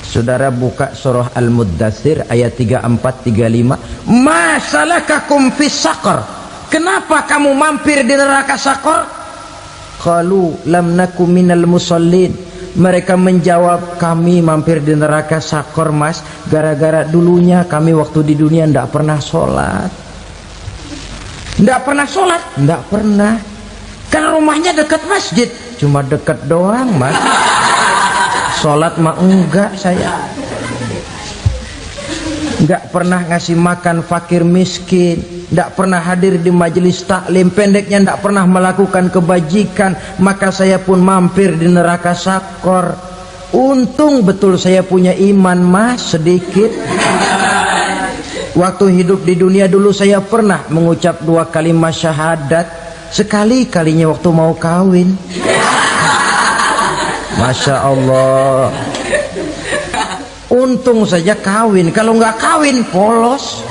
Saudara buka surah Al-Muddathir ayat 34-35. Ma salakakum fis saqar? Kenapa kamu mampir di neraka Saqar? Qalu lam naku minal musallin. Mereka menjawab, kami mampir di neraka Saqar Mas, gara-gara dulunya kami waktu di dunia tidak pernah sholat. Tidak pernah sholat? Tidak pernah. Karena rumahnya dekat masjid. Cuma dekat doang Mas. Sholat mah enggak saya. Enggak pernah ngasih makan fakir miskin, enggak pernah hadir di majelis taklim, pendeknya enggak pernah melakukan kebajikan. Maka saya pun mampir di neraka Saqar. Untung betul saya punya iman Mas, sedikit. Waktu hidup di dunia dulu saya pernah mengucap 2 kalimat syahadat, sekali-kalinya waktu mau kawin. Masya Allah. Untung saja kawin, kalau nggak kawin polos.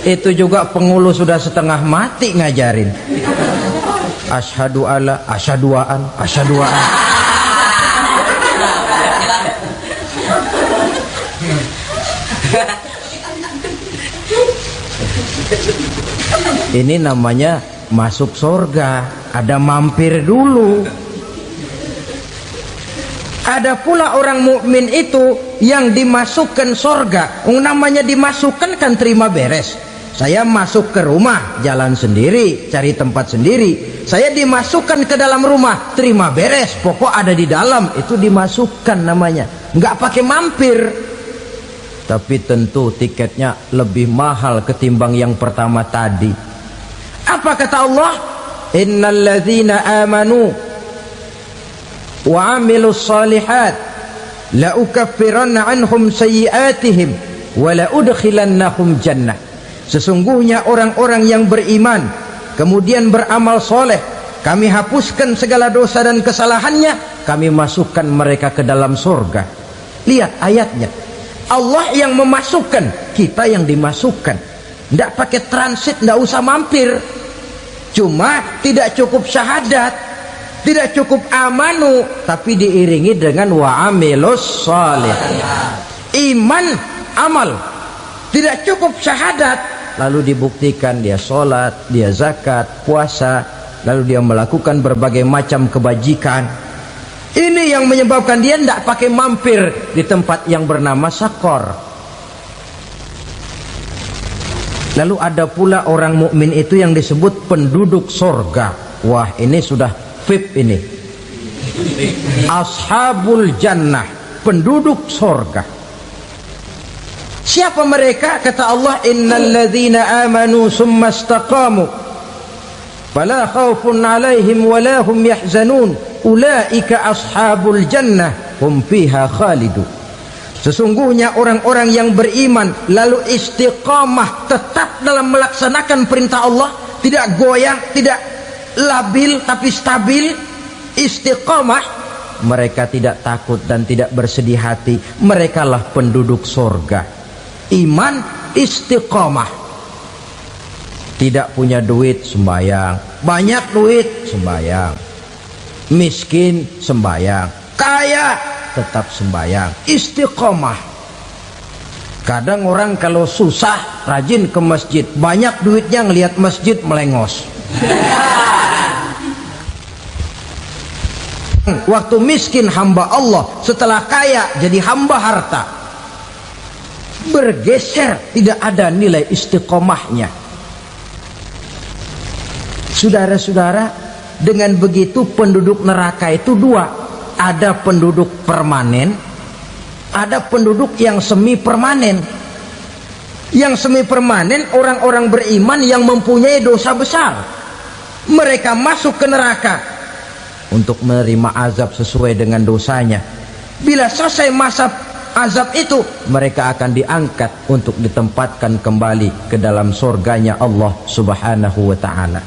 Itu juga pengulu sudah setengah mati ngajarin. Asyhadu alla, asyaduaan, asyaduaan. Ini namanya masuk surga, ada mampir dulu. Ada pula orang mukmin itu yang dimasukkan surga. Namanya dimasukkan kan terima beres. Saya masuk ke rumah, jalan sendiri, cari tempat sendiri. Saya dimasukkan ke dalam rumah, terima beres, pokok ada di dalam, itu dimasukkan namanya. Nggak pakai mampir. Tapi tentu tiketnya lebih mahal ketimbang yang pertama tadi. Apa kata Allah? Innal ladzina amanu wa amilus salihat la ukaffiranna anhum sayyi'atihim wa la udkhilannahum jannah. Sesungguhnya orang-orang yang beriman kemudian beramal soleh, kami hapuskan segala dosa dan kesalahannya, kami masukkan mereka ke dalam surga. Lihat ayatnya, Allah yang memasukkan, kita yang dimasukkan. Tidak pakai transit, tidak usah mampir. Cuma tidak cukup syahadat, tidak cukup amanu, tapi diiringi dengan wa amilus salih. Iman, amal. Tidak cukup syahadat, lalu dibuktikan dia sholat, dia zakat, puasa, lalu dia melakukan berbagai macam kebajikan. Ini yang menyebabkan dia tidak pakai mampir di tempat yang bernama sakor. Lalu ada pula orang mukmin itu yang disebut penduduk sorga. Wah, ini sudah VIP ini. Ashabul jannah, penduduk sorga. Siapa mereka? Kata Allah, innal ladzina amanu summa istaqamu fala khaufun alaihim wala hum yahzanun ulaika ashabul jannah hum fiha khalidun. Sesungguhnya orang-orang yang beriman lalu istiqamah, tetap dalam melaksanakan perintah Allah, tidak goyang, tidak labil tapi stabil, istiqamah, mereka tidak takut dan tidak bersedih hati. Merekalah penduduk surga. Iman, istiqamah. Tidak punya duit, sembayang. Banyak duit, sembayang. Miskin, sembayang. Kaya, tetap sembayang. Istiqamah. Kadang orang kalau susah rajin ke masjid, banyak duitnya ngelihat masjid melengos. Waktu miskin hamba Allah, setelah kaya jadi hamba harta. Bergeser, tidak ada nilai istiqomahnya. Saudara-saudara, dengan begitu penduduk neraka itu dua. Ada penduduk permanen, ada penduduk yang semi permanen. Yang semi permanen orang-orang beriman yang mempunyai dosa besar. Mereka masuk ke neraka untuk menerima azab sesuai dengan dosanya. Bila selesai masa azab itu, mereka akan diangkat untuk ditempatkan kembali ke dalam surganya Allah Subhanahu wa ta'ala.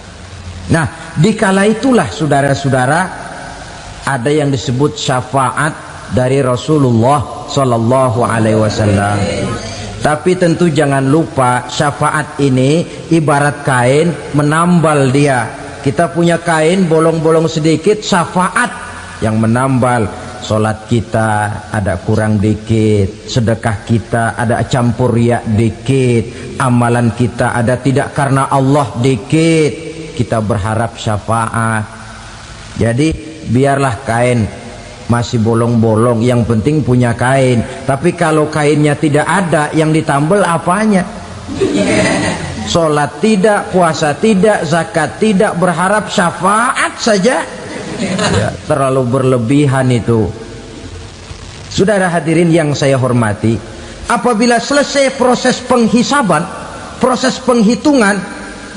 Nah, dikala itulah saudara-saudara, ada yang disebut syafaat dari Rasulullah Sallallahu Alaihi Wasallam. Tapi tentu jangan lupa, syafaat ini ibarat kain menambal dia. Kita punya kain bolong-bolong sedikit, syafaat yang menambal. Solat kita ada kurang dikit, sedekah kita ada campur riak dikit, amalan kita ada tidak karena Allah dikit, kita berharap syafaat. Jadi biarlah kain masih bolong-bolong, yang penting punya kain. Tapi kalau kainnya tidak ada, yang ditambal apanya? Solat tidak, puasa tidak, zakat tidak, berharap syafaat saja. Ya, terlalu berlebihan itu. Saudara hadirin yang saya hormati, apabila selesai proses penghisaban, proses penghitungan,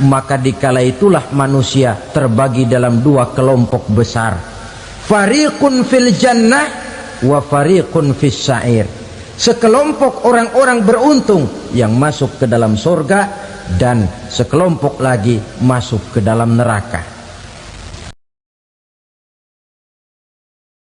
maka dikala itulah manusia terbagi dalam dua kelompok besar. Fariqun fil jannah wa fariqun fis sa'ir. Sekelompok orang-orang beruntung yang masuk ke dalam surga, dan sekelompok lagi masuk ke dalam neraka.